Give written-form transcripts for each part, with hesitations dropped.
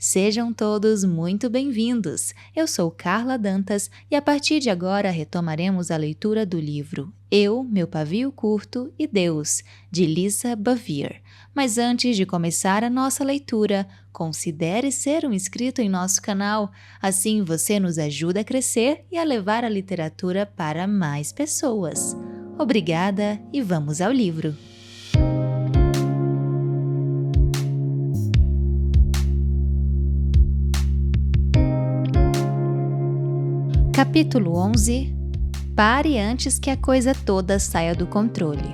Sejam todos muito bem-vindos! Eu sou Carla Dantas e a partir de agora retomaremos a leitura do livro Eu, Meu Pavio Curto e Deus, de Lisa Bevere. Mas antes de começar a nossa leitura, considere ser um inscrito em nosso canal, assim você nos ajuda a crescer e a levar a literatura para mais pessoas. Obrigada e vamos ao livro! Capítulo 11 Pare antes que a coisa toda saia do controle.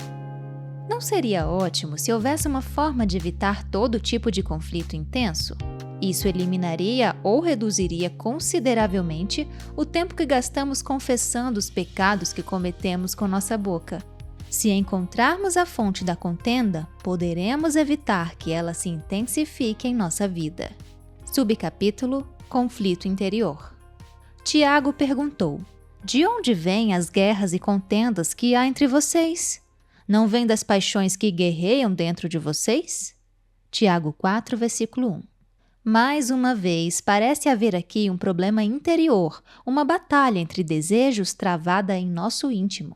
Não seria ótimo se houvesse uma forma de evitar todo tipo de conflito intenso? Isso eliminaria ou reduziria consideravelmente o tempo que gastamos confessando os pecados que cometemos com nossa boca. Se encontrarmos a fonte da contenda, poderemos evitar que ela se intensifique em nossa vida. Subcapítulo Conflito Interior. Tiago perguntou: de onde vêm as guerras e contendas que há entre vocês? Não vêm das paixões que guerreiam dentro de vocês? Tiago 4, versículo 1. Mais uma vez, parece haver aqui um problema interior, uma batalha entre desejos travada em nosso íntimo.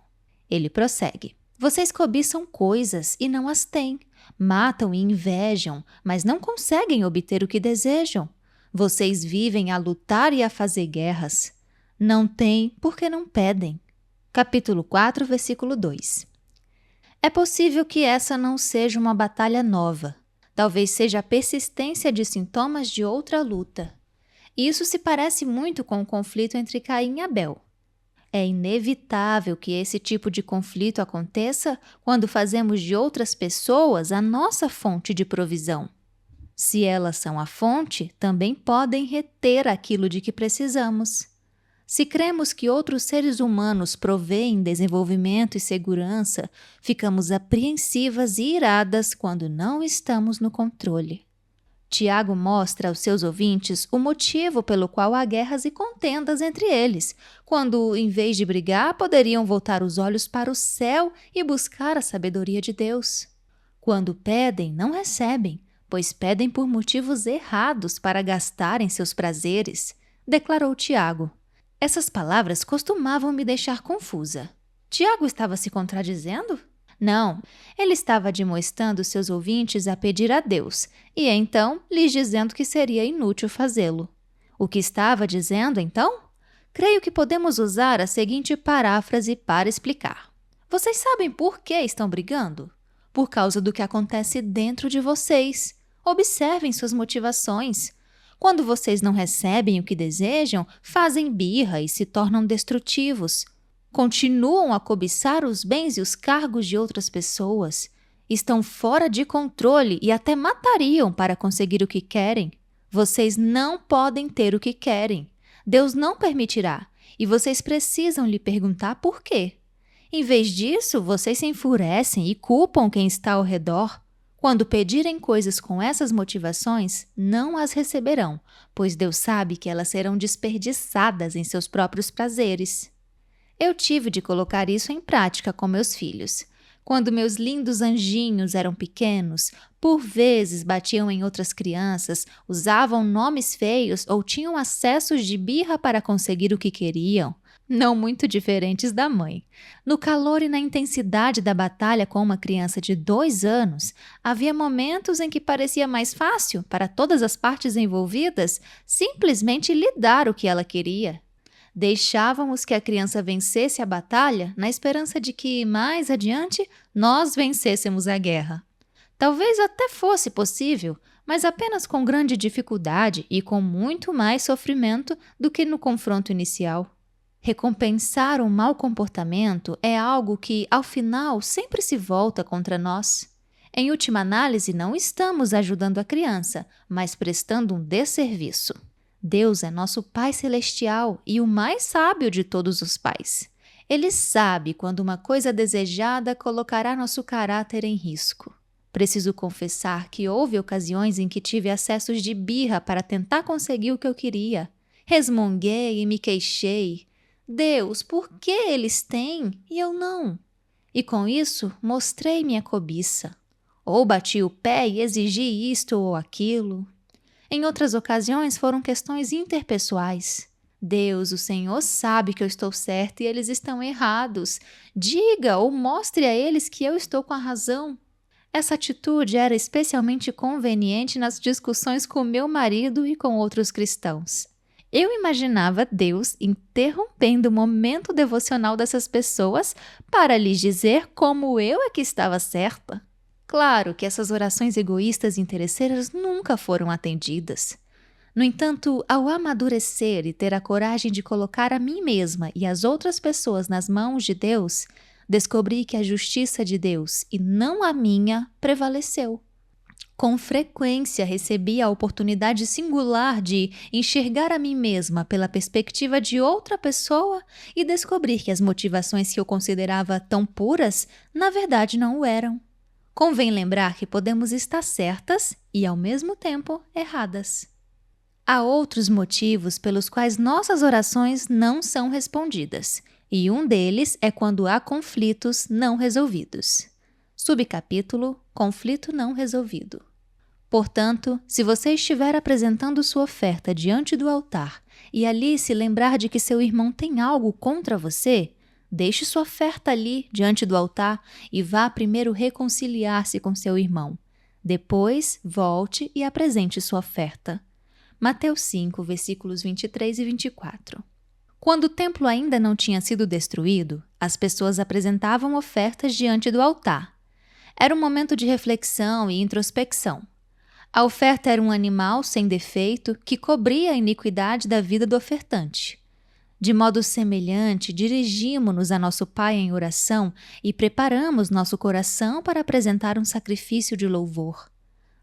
Ele prossegue: vocês cobiçam coisas e não as têm, matam e invejam, mas não conseguem obter o que desejam. Vocês vivem a lutar e a fazer guerras. Não têm porque não pedem. Capítulo 4, versículo 2. É possível que essa não seja uma batalha nova. Talvez seja a persistência de sintomas de outra luta. Isso se parece muito com o conflito entre Caim e Abel. É inevitável que esse tipo de conflito aconteça quando fazemos de outras pessoas a nossa fonte de provisão. Se elas são a fonte, também podem reter aquilo de que precisamos. Se cremos que outros seres humanos provêem desenvolvimento e segurança, ficamos apreensivas e iradas quando não estamos no controle. Tiago mostra aos seus ouvintes o motivo pelo qual há guerras e contendas entre eles, quando, em vez de brigar, poderiam voltar os olhos para o céu e buscar a sabedoria de Deus. Quando pedem, não recebem, pois pedem por motivos errados para gastarem seus prazeres, declarou Tiago. Essas palavras costumavam me deixar confusa. Tiago estava se contradizendo? Não, ele estava admoestando seus ouvintes a pedir a Deus, e então lhes dizendo que seria inútil fazê-lo. O que estava dizendo, então? Creio que podemos usar a seguinte paráfrase para explicar. Vocês sabem por que estão brigando? Por causa do que acontece dentro de vocês. Observem suas motivações. Quando vocês não recebem o que desejam, fazem birra e se tornam destrutivos. Continuam a cobiçar os bens e os cargos de outras pessoas. Estão fora de controle e até matariam para conseguir o que querem. Vocês não podem ter o que querem. Deus não permitirá e vocês precisam lhe perguntar por quê. Em vez disso, vocês se enfurecem e culpam quem está ao redor. Quando pedirem coisas com essas motivações, não as receberão, pois Deus sabe que elas serão desperdiçadas em seus próprios prazeres. Eu tive de colocar isso em prática com meus filhos. Quando meus lindos anjinhos eram pequenos, por vezes batiam em outras crianças, usavam nomes feios ou tinham acessos de birra para conseguir o que queriam. Não muito diferentes da mãe. No calor e na intensidade da batalha com uma criança de 2 anos, havia momentos em que parecia mais fácil, para todas as partes envolvidas, simplesmente lhe dar o que ela queria. Deixávamos que a criança vencesse a batalha na esperança de que, mais adiante, nós vencêssemos a guerra. Talvez até fosse possível, mas apenas com grande dificuldade e com muito mais sofrimento do que no confronto inicial. Recompensar um mau comportamento é algo que, ao final, sempre se volta contra nós. Em última análise, não estamos ajudando a criança, mas prestando um desserviço. Deus é nosso Pai Celestial e o mais sábio de todos os pais. Ele sabe quando uma coisa desejada colocará nosso caráter em risco. Preciso confessar que houve ocasiões em que tive acessos de birra para tentar conseguir o que eu queria. Resmunguei e me queixei. Deus, por que eles têm e eu não? E com isso, mostrei minha cobiça. Ou bati o pé e exigi isto ou aquilo. Em outras ocasiões foram questões interpessoais. Deus, o Senhor, sabe que eu estou certa e eles estão errados. Diga ou mostre a eles que eu estou com a razão. Essa atitude era especialmente conveniente nas discussões com meu marido e com outros cristãos. Eu imaginava Deus interrompendo o momento devocional dessas pessoas para lhes dizer como eu é que estava certa. Claro que essas orações egoístas e interesseiras nunca foram atendidas. No entanto, ao amadurecer e ter a coragem de colocar a mim mesma e as outras pessoas nas mãos de Deus, descobri que a justiça de Deus e não a minha prevaleceu. Com frequência recebi a oportunidade singular de enxergar a mim mesma pela perspectiva de outra pessoa e descobrir que as motivações que eu considerava tão puras, na verdade não o eram. Convém lembrar que podemos estar certas e, ao mesmo tempo, erradas. Há outros motivos pelos quais nossas orações não são respondidas, e um deles é quando há conflitos não resolvidos. Subcapítulo: Conflito não resolvido. Portanto, se você estiver apresentando sua oferta diante do altar e ali se lembrar de que seu irmão tem algo contra você, deixe sua oferta ali diante do altar e vá primeiro reconciliar-se com seu irmão. Depois, volte e apresente sua oferta. Mateus 5, versículos 23 e 24. Quando o templo ainda não tinha sido destruído, as pessoas apresentavam ofertas diante do altar. Era um momento de reflexão e introspecção. A oferta era um animal sem defeito que cobria a iniquidade da vida do ofertante. De modo semelhante, dirigimo-nos a nosso Pai em oração e preparamos nosso coração para apresentar um sacrifício de louvor.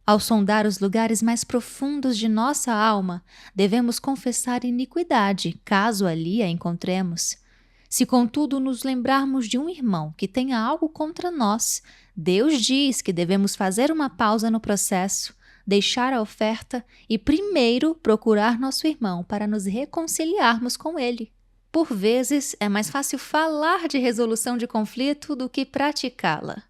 Ao sondar os lugares mais profundos de nossa alma, devemos confessar iniquidade, caso ali a encontremos. Se, contudo, nos lembrarmos de um irmão que tenha algo contra nós, Deus diz que devemos fazer uma pausa no processo, deixar a oferta e primeiro procurar nosso irmão para nos reconciliarmos com ele. Por vezes, é mais fácil falar de resolução de conflito do que praticá-la.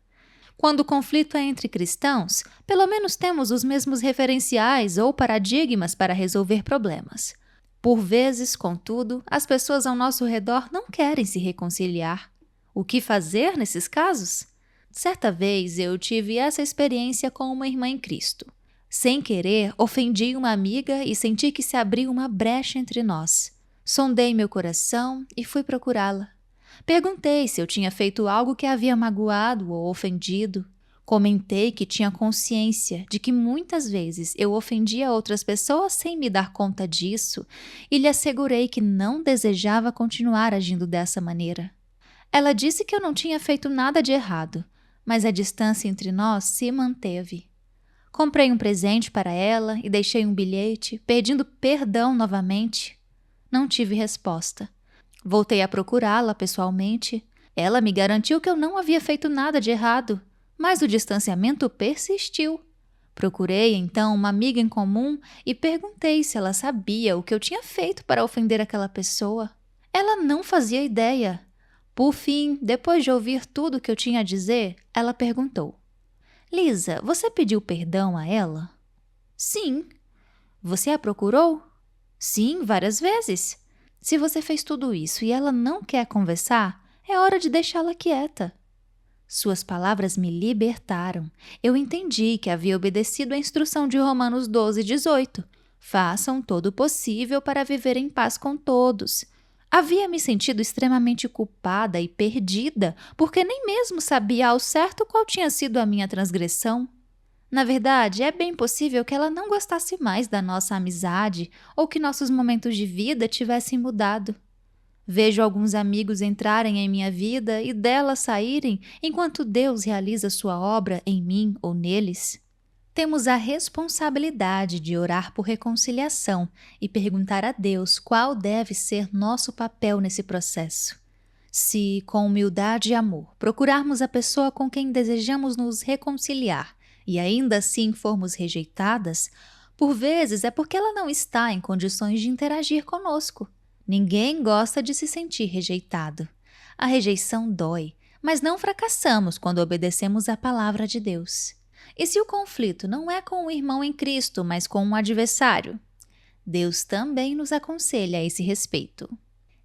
Quando o conflito é entre cristãos, pelo menos temos os mesmos referenciais ou paradigmas para resolver problemas. Por vezes, contudo, as pessoas ao nosso redor não querem se reconciliar. O que fazer nesses casos? Certa vez eu tive essa experiência com uma irmã em Cristo. Sem querer, ofendi uma amiga e senti que se abriu uma brecha entre nós. Sondei meu coração e fui procurá-la. Perguntei se eu tinha feito algo que a havia magoado ou ofendido. Comentei que tinha consciência de que muitas vezes eu ofendia outras pessoas sem me dar conta disso e lhe assegurei que não desejava continuar agindo dessa maneira. Ela disse que eu não tinha feito nada de errado, mas a distância entre nós se manteve. Comprei um presente para ela e deixei um bilhete pedindo perdão novamente. Não tive resposta. Voltei a procurá-la pessoalmente. Ela me garantiu que eu não havia feito nada de errado, mas o distanciamento persistiu. Procurei, então, uma amiga em comum e perguntei se ela sabia o que eu tinha feito para ofender aquela pessoa. Ela não fazia ideia. Por fim, depois de ouvir tudo o que eu tinha a dizer, ela perguntou: Lisa, você pediu perdão a ela? Sim. Você a procurou? Sim, várias vezes. Se você fez tudo isso e ela não quer conversar, é hora de deixá-la quieta. Suas palavras me libertaram. Eu entendi que havia obedecido à instrução de Romanos 12:18. Façam todo o possível para viver em paz com todos. Havia me sentido extremamente culpada e perdida, porque nem mesmo sabia ao certo qual tinha sido a minha transgressão. Na verdade, é bem possível que ela não gostasse mais da nossa amizade ou que nossos momentos de vida tivessem mudado. Vejo alguns amigos entrarem em minha vida e dela saírem enquanto Deus realiza sua obra em mim ou neles. Temos a responsabilidade de orar por reconciliação e perguntar a Deus qual deve ser nosso papel nesse processo. Se, com humildade e amor, procurarmos a pessoa com quem desejamos nos reconciliar e ainda assim formos rejeitadas, por vezes é porque ela não está em condições de interagir conosco. Ninguém gosta de se sentir rejeitado. A rejeição dói, mas não fracassamos quando obedecemos à palavra de Deus. E se o conflito não é com o irmão em Cristo, mas com um adversário? Deus também nos aconselha a esse respeito.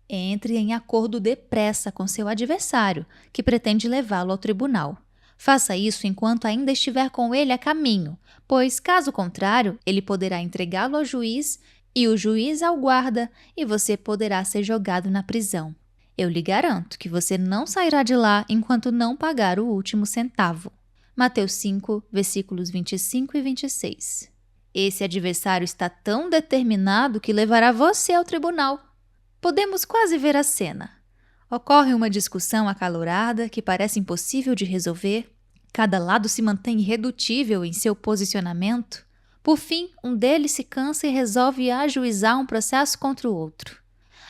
Entre em acordo depressa com seu adversário, que pretende levá-lo ao tribunal. Faça isso enquanto ainda estiver com ele a caminho, pois, caso contrário, ele poderá entregá-lo ao juiz e o juiz ao guarda, e você poderá ser jogado na prisão. Eu lhe garanto que você não sairá de lá enquanto não pagar o último centavo. Mateus 5, versículos 25 e 26. Esse adversário está tão determinado que levará você ao tribunal. Podemos quase ver a cena. Ocorre uma discussão acalorada que parece impossível de resolver. Cada lado se mantém irredutível em seu posicionamento. Por fim, um deles se cansa e resolve ajuizar um processo contra o outro.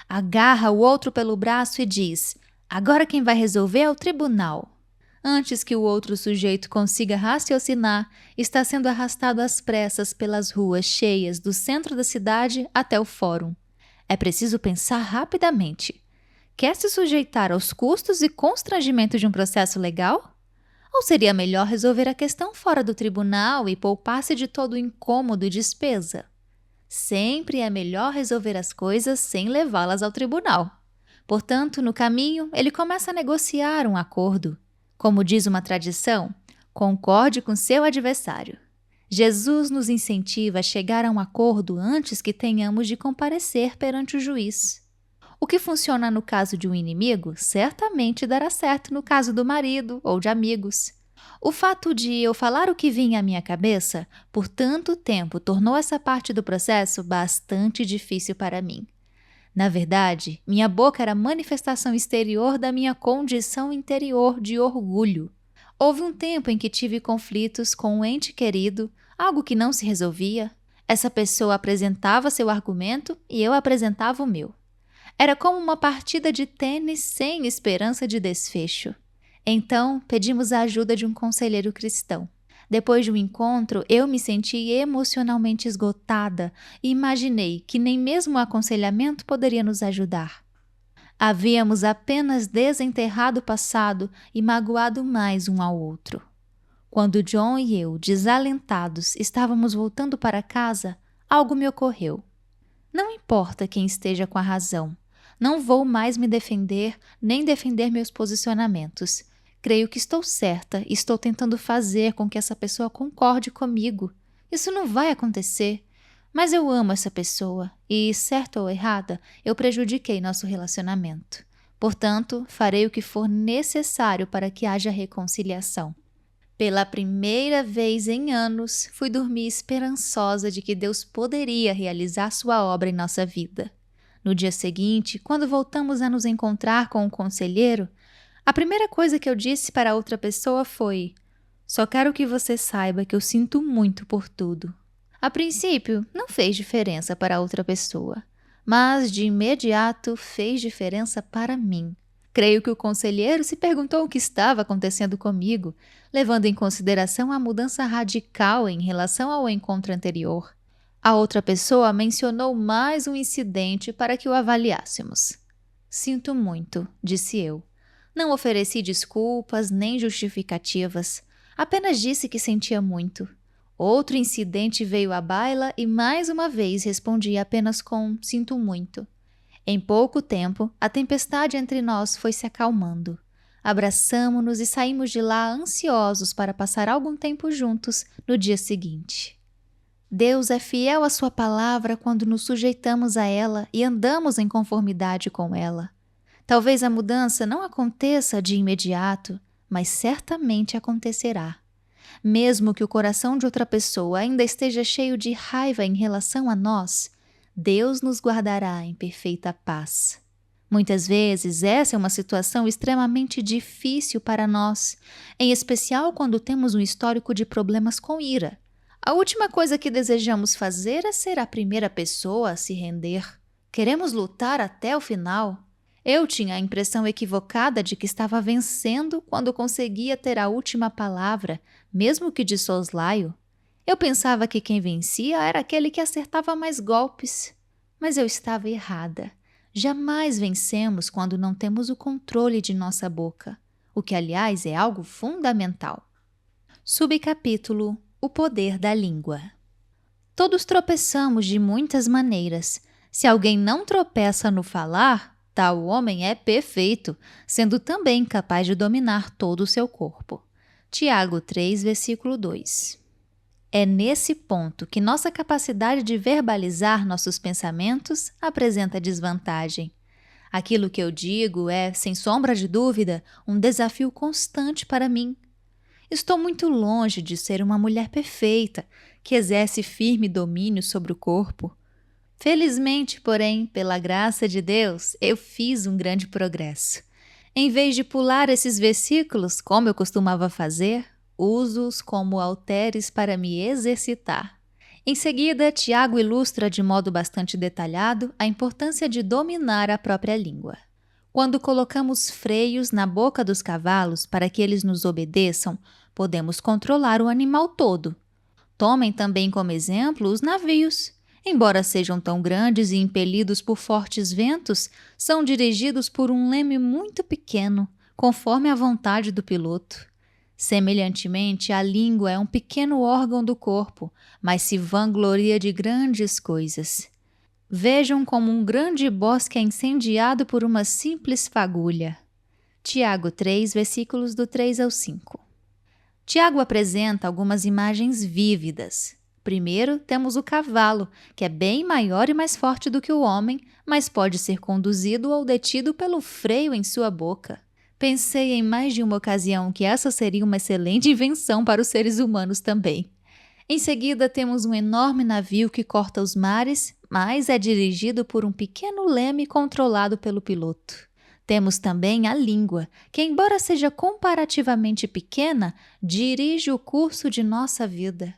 Agarra o outro pelo braço e diz: agora quem vai resolver é o tribunal. Antes que o outro sujeito consiga raciocinar, está sendo arrastado às pressas pelas ruas cheias do centro da cidade até o fórum. É preciso pensar rapidamente. Quer se sujeitar aos custos e constrangimentos de um processo legal? Ou seria melhor resolver a questão fora do tribunal e poupar-se de todo o incômodo e despesa? Sempre é melhor resolver as coisas sem levá-las ao tribunal. Portanto, no caminho, ele começa a negociar um acordo. Como diz uma tradição, concorde com seu adversário. Jesus nos incentiva a chegar a um acordo antes que tenhamos de comparecer perante o juiz. O que funciona no caso de um inimigo, certamente dará certo no caso do marido ou de amigos. O fato de eu falar o que vinha à minha cabeça por tanto tempo tornou essa parte do processo bastante difícil para mim. Na verdade, minha boca era a manifestação exterior da minha condição interior de orgulho. Houve um tempo em que tive conflitos com um ente querido, algo que não se resolvia. Essa pessoa apresentava seu argumento e eu apresentava o meu. Era como uma partida de tênis sem esperança de desfecho. Então, pedimos a ajuda de um conselheiro cristão. Depois de um encontro, eu me senti emocionalmente esgotada e imaginei que nem mesmo o aconselhamento poderia nos ajudar. Havíamos apenas desenterrado o passado e magoado mais um ao outro. Quando John e eu, desalentados, estávamos voltando para casa, algo me ocorreu. Não importa quem esteja com a razão. Não vou mais me defender, nem defender meus posicionamentos. Creio que estou certa e estou tentando fazer com que essa pessoa concorde comigo. Isso não vai acontecer. Mas eu amo essa pessoa e, certa ou errada, eu prejudiquei nosso relacionamento. Portanto, farei o que for necessário para que haja reconciliação. Pela primeira vez em anos, fui dormir esperançosa de que Deus poderia realizar sua obra em nossa vida. No dia seguinte, quando voltamos a nos encontrar com o conselheiro, a primeira coisa que eu disse para a outra pessoa foi: só quero que você saiba que eu sinto muito por tudo. A princípio, não fez diferença para a outra pessoa, mas de imediato fez diferença para mim. Creio que o conselheiro se perguntou o que estava acontecendo comigo, levando em consideração a mudança radical em relação ao encontro anterior. A outra pessoa mencionou mais um incidente para que o avaliássemos. Sinto muito, disse eu. Não ofereci desculpas nem justificativas, apenas disse que sentia muito. Outro incidente veio à baila e mais uma vez respondi apenas com sinto muito. Em pouco tempo, a tempestade entre nós foi se acalmando. Abraçamo-nos e saímos de lá ansiosos para passar algum tempo juntos no dia seguinte. Deus é fiel à sua palavra quando nos sujeitamos a ela e andamos em conformidade com ela. Talvez a mudança não aconteça de imediato, mas certamente acontecerá. Mesmo que o coração de outra pessoa ainda esteja cheio de raiva em relação a nós, Deus nos guardará em perfeita paz. Muitas vezes essa é uma situação extremamente difícil para nós, em especial quando temos um histórico de problemas com ira. A última coisa que desejamos fazer é ser a primeira pessoa a se render. Queremos lutar até o final. Eu tinha a impressão equivocada de que estava vencendo quando conseguia ter a última palavra, mesmo que de soslaio. Eu pensava que quem vencia era aquele que acertava mais golpes. Mas eu estava errada. Jamais vencemos quando não temos o controle de nossa boca, o que, aliás, é algo fundamental. Subcapítulo: O poder da língua. Todos tropeçamos de muitas maneiras. Se alguém não tropeça no falar, tal homem é perfeito, sendo também capaz de dominar todo o seu corpo. Tiago 3, versículo 2. É nesse ponto que nossa capacidade de verbalizar nossos pensamentos apresenta desvantagem. Aquilo que eu digo é, sem sombra de dúvida, um desafio constante para mim. Estou muito longe de ser uma mulher perfeita, que exerce firme domínio sobre o corpo. Felizmente, porém, pela graça de Deus, eu fiz um grande progresso. Em vez de pular esses versículos, como eu costumava fazer, uso-os como halteres para me exercitar. Em seguida, Tiago ilustra de modo bastante detalhado a importância de dominar a própria língua. Quando colocamos freios na boca dos cavalos para que eles nos obedeçam, podemos controlar o animal todo. Tomem também como exemplo os navios. Embora sejam tão grandes e impelidos por fortes ventos, são dirigidos por um leme muito pequeno, conforme a vontade do piloto. Semelhantemente, a língua é um pequeno órgão do corpo, mas se vangloria de grandes coisas. Vejam como um grande bosque é incendiado por uma simples fagulha. Tiago 3, versículos do 3 ao 5. Tiago apresenta algumas imagens vívidas. Primeiro, temos o cavalo, que é bem maior e mais forte do que o homem, mas pode ser conduzido ou detido pelo freio em sua boca. Pensei em mais de uma ocasião que essa seria uma excelente invenção para os seres humanos também. Em seguida, temos um enorme navio que corta os mares, mas é dirigido por um pequeno leme controlado pelo piloto. Temos também a língua, que, embora seja comparativamente pequena, dirige o curso de nossa vida.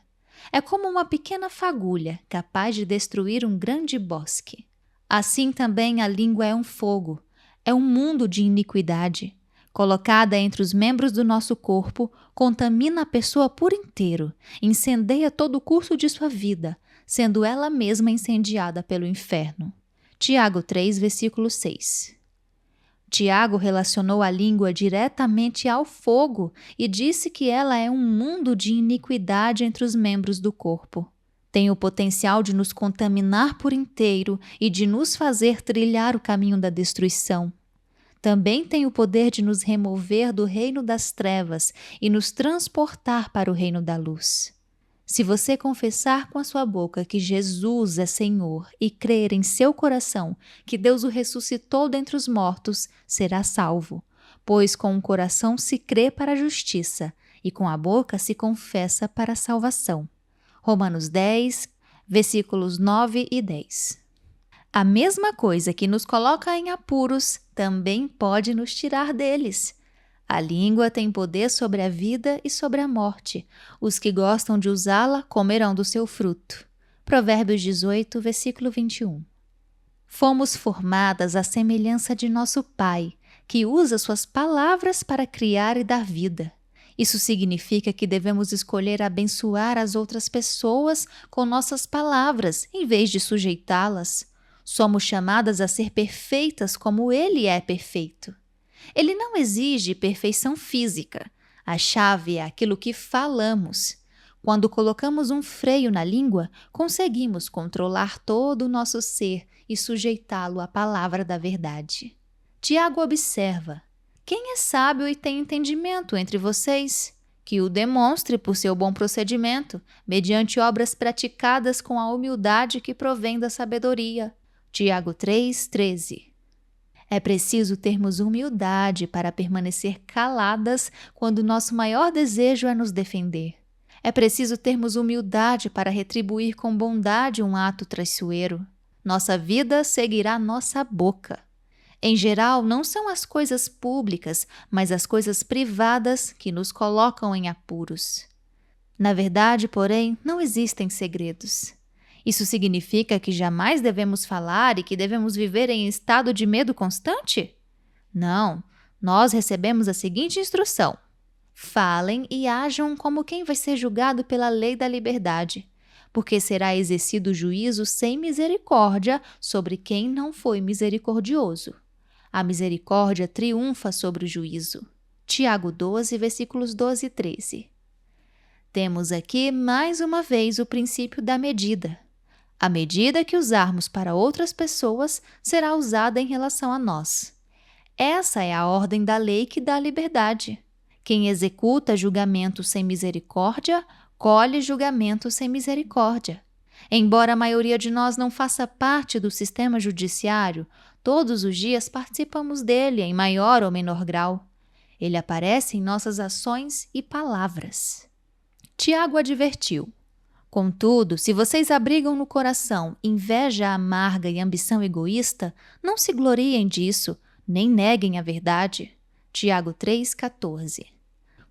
É como uma pequena fagulha, capaz de destruir um grande bosque. Assim também a língua é um fogo, é um mundo de iniquidade. Colocada entre os membros do nosso corpo, contamina a pessoa por inteiro, incendeia todo o curso de sua vida, sendo ela mesma incendiada pelo inferno. Tiago 3, versículo 6. Tiago relacionou a língua diretamente ao fogo e disse que ela é um mundo de iniquidade entre os membros do corpo. Tem o potencial de nos contaminar por inteiro e de nos fazer trilhar o caminho da destruição. Também tem o poder de nos remover do reino das trevas e nos transportar para o reino da luz. Se você confessar com a sua boca que Jesus é Senhor e crer em seu coração que Deus o ressuscitou dentre os mortos, será salvo, pois com o coração se crê para a justiça e com a boca se confessa para a salvação. Romanos 10, versículos 9 e 10. A mesma coisa que nos coloca em apuros também pode nos tirar deles. A língua tem poder sobre a vida e sobre a morte. Os que gostam de usá-la comerão do seu fruto. Provérbios 18, versículo 21. Fomos formadas à semelhança de nosso Pai, que usa suas palavras para criar e dar vida. Isso significa que devemos escolher abençoar as outras pessoas com nossas palavras, em vez de sujeitá-las. Somos chamadas a ser perfeitas como Ele é perfeito. Ele não exige perfeição física. A chave é aquilo que falamos. Quando colocamos um freio na língua, conseguimos controlar todo o nosso ser e sujeitá-lo à palavra da verdade. Tiago observa: quem é sábio e tem entendimento entre vocês? Que o demonstre por seu bom procedimento, mediante obras praticadas com a humildade que provém da sabedoria. Tiago 3, 13. É preciso termos humildade para permanecer caladas quando nosso maior desejo é nos defender. É preciso termos humildade para retribuir com bondade um ato traiçoeiro. Nossa vida seguirá nossa boca. Em geral, não são as coisas públicas, mas as coisas privadas que nos colocam em apuros. Na verdade, porém, não existem segredos. Isso significa que jamais devemos falar e que devemos viver em estado de medo constante? Não, nós recebemos a seguinte instrução: falem e ajam como quem vai ser julgado pela lei da liberdade, porque será exercido juízo sem misericórdia sobre quem não foi misericordioso. A misericórdia triunfa sobre o juízo. Tiago 12, versículos 12 e 13. Temos aqui mais uma vez o princípio da medida. A medida que usarmos para outras pessoas será usada em relação a nós. Essa é a ordem da lei que dá liberdade. Quem executa julgamento sem misericórdia, colhe julgamento sem misericórdia. Embora a maioria de nós não faça parte do sistema judiciário, todos os dias participamos dele em maior ou menor grau. Ele aparece em nossas ações e palavras. Tiago advertiu: contudo, se vocês abrigam no coração inveja amarga e ambição egoísta, não se gloriem disso, nem neguem a verdade. Tiago 3,14.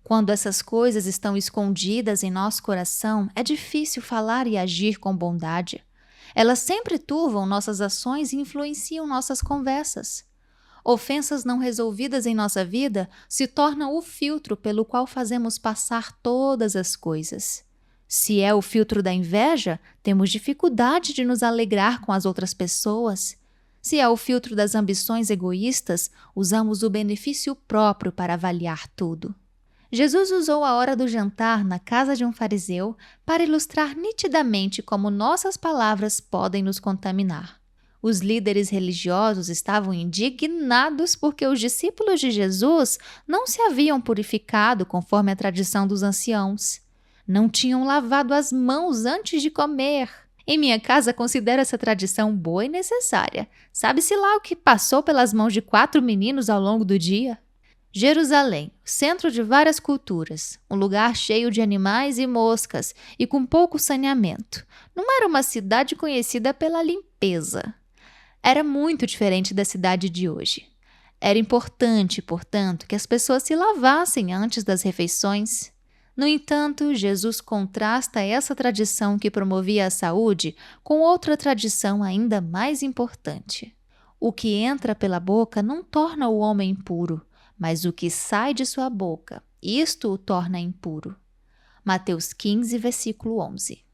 Quando essas coisas estão escondidas em nosso coração, é difícil falar e agir com bondade. Elas sempre turvam nossas ações e influenciam nossas conversas. Ofensas não resolvidas em nossa vida se tornam o filtro pelo qual fazemos passar todas as coisas. Se é o filtro da inveja, temos dificuldade de nos alegrar com as outras pessoas. Se é o filtro das ambições egoístas, usamos o benefício próprio para avaliar tudo. Jesus usou a hora do jantar na casa de um fariseu para ilustrar nitidamente como nossas palavras podem nos contaminar. Os líderes religiosos estavam indignados porque os discípulos de Jesus não se haviam purificado conforme a tradição dos anciãos. Não tinham lavado as mãos antes de comer. Em minha casa considero essa tradição boa e necessária. Sabe-se lá o que passou pelas mãos de 4 meninos ao longo do dia? Jerusalém, centro de várias culturas, um lugar cheio de animais e moscas e com pouco saneamento. Não era uma cidade conhecida pela limpeza. Era muito diferente da cidade de hoje. Era importante, portanto, que as pessoas se lavassem antes das refeições. No entanto, Jesus contrasta essa tradição que promovia a saúde com outra tradição ainda mais importante. O que entra pela boca não torna o homem impuro, mas o que sai de sua boca, isto o torna impuro. Mateus 15, versículo 11.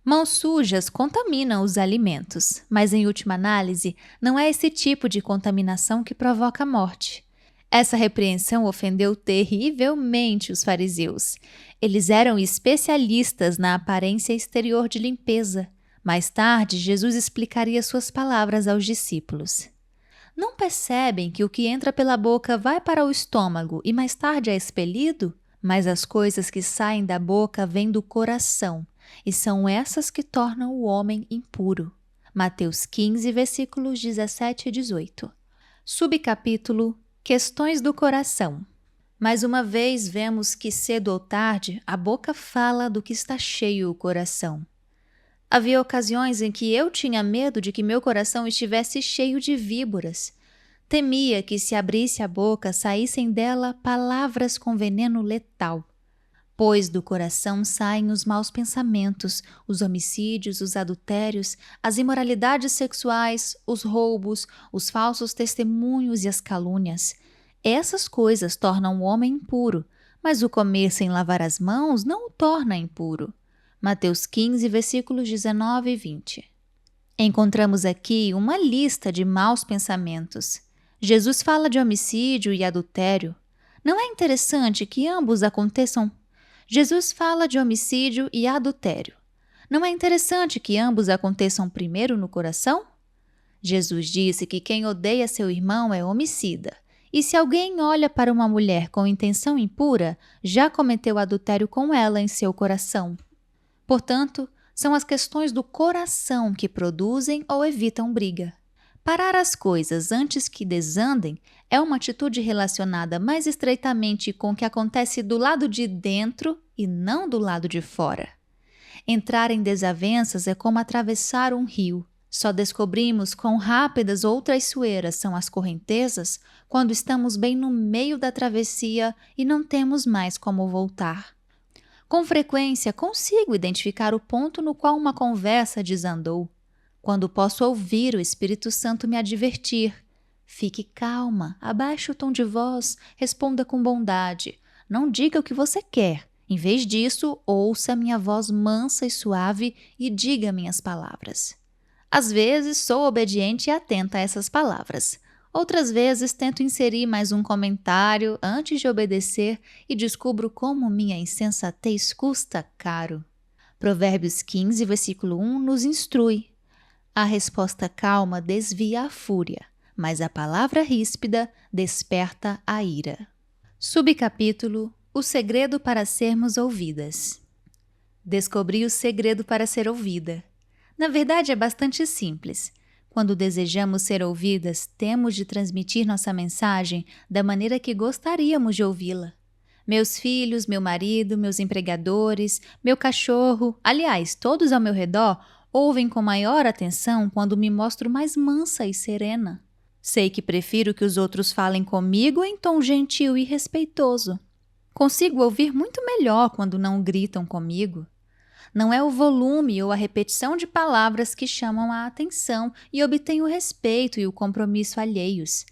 Mãos sujas contaminam os alimentos, mas em última análise, não é esse tipo de contaminação que provoca a morte. Essa repreensão ofendeu terrivelmente os fariseus. Eles eram especialistas na aparência exterior de limpeza. Mais tarde, Jesus explicaria suas palavras aos discípulos. Não percebem que o que entra pela boca vai para o estômago e mais tarde é expelido? Mas as coisas que saem da boca vêm do coração, e são essas que tornam o homem impuro. Mateus 15, versículos 17 e 18. Subcapítulo: Questões do coração. Mais uma vez vemos que cedo ou tarde a boca fala do que está cheio o coração. Havia ocasiões em que eu tinha medo de que meu coração estivesse cheio de víboras. Temia que, se abrisse a boca, saíssem dela palavras com veneno letal. Pois do coração saem os maus pensamentos, os homicídios, os adultérios, as imoralidades sexuais, os roubos, os falsos testemunhos e as calúnias. Essas coisas tornam o homem impuro, mas o comer sem lavar as mãos não o torna impuro. Mateus 15, versículos 19 e 20. Encontramos aqui uma lista de maus pensamentos. Jesus fala de homicídio e adultério. Não é interessante que ambos aconteçam? Jesus fala de homicídio e adultério. Não é interessante que ambos aconteçam primeiro no coração? Jesus disse que quem odeia seu irmão é homicida. E se alguém olha para uma mulher com intenção impura, já cometeu adultério com ela em seu coração. Portanto, são as questões do coração que produzem ou evitam briga. Parar as coisas antes que desandem é uma atitude relacionada mais estreitamente com o que acontece do lado de dentro e não do lado de fora. Entrar em desavenças é como atravessar um rio. Só descobrimos quão rápidas ou traiçoeiras são as correntezas quando estamos bem no meio da travessia e não temos mais como voltar. Com frequência, consigo identificar o ponto no qual uma conversa desandou. Quando posso ouvir o Espírito Santo me advertir: fique calma, abaixe o tom de voz, responda com bondade. Não diga o que você quer. Em vez disso, ouça minha voz mansa e suave e diga minhas palavras. Às vezes, sou obediente e atenta a essas palavras. Outras vezes tento inserir mais um comentário antes de obedecer e descubro como minha insensatez custa caro. Provérbios 15, versículo 1 nos instrui: a resposta calma desvia a fúria, mas a palavra ríspida desperta a ira. Subcapítulo: o segredo para sermos ouvidas. Descobri o segredo para ser ouvida. Na verdade, é bastante simples. Quando desejamos ser ouvidas, temos de transmitir nossa mensagem da maneira que gostaríamos de ouvi-la. Meus filhos, meu marido, meus empregadores, meu cachorro, aliás, todos ao meu redor, ouvem com maior atenção quando me mostro mais mansa e serena. Sei que prefiro que os outros falem comigo em tom gentil e respeitoso. Consigo ouvir muito melhor quando não gritam comigo. Não é o volume ou a repetição de palavras que chamam a atenção e obtêm o respeito e o compromisso alheios.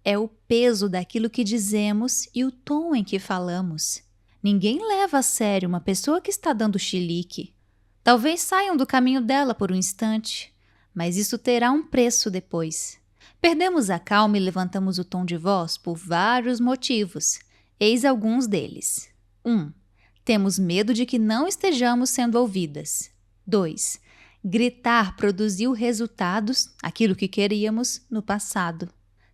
É o peso daquilo que dizemos e o tom em que falamos. Ninguém leva a sério uma pessoa que está dando chilique. Talvez saiam do caminho dela por um instante, mas isso terá um preço depois. Perdemos a calma e levantamos o tom de voz por vários motivos. Eis alguns deles. 1. Temos medo de que não estejamos sendo ouvidas. 2. Gritar produziu resultados, aquilo que queríamos, no passado.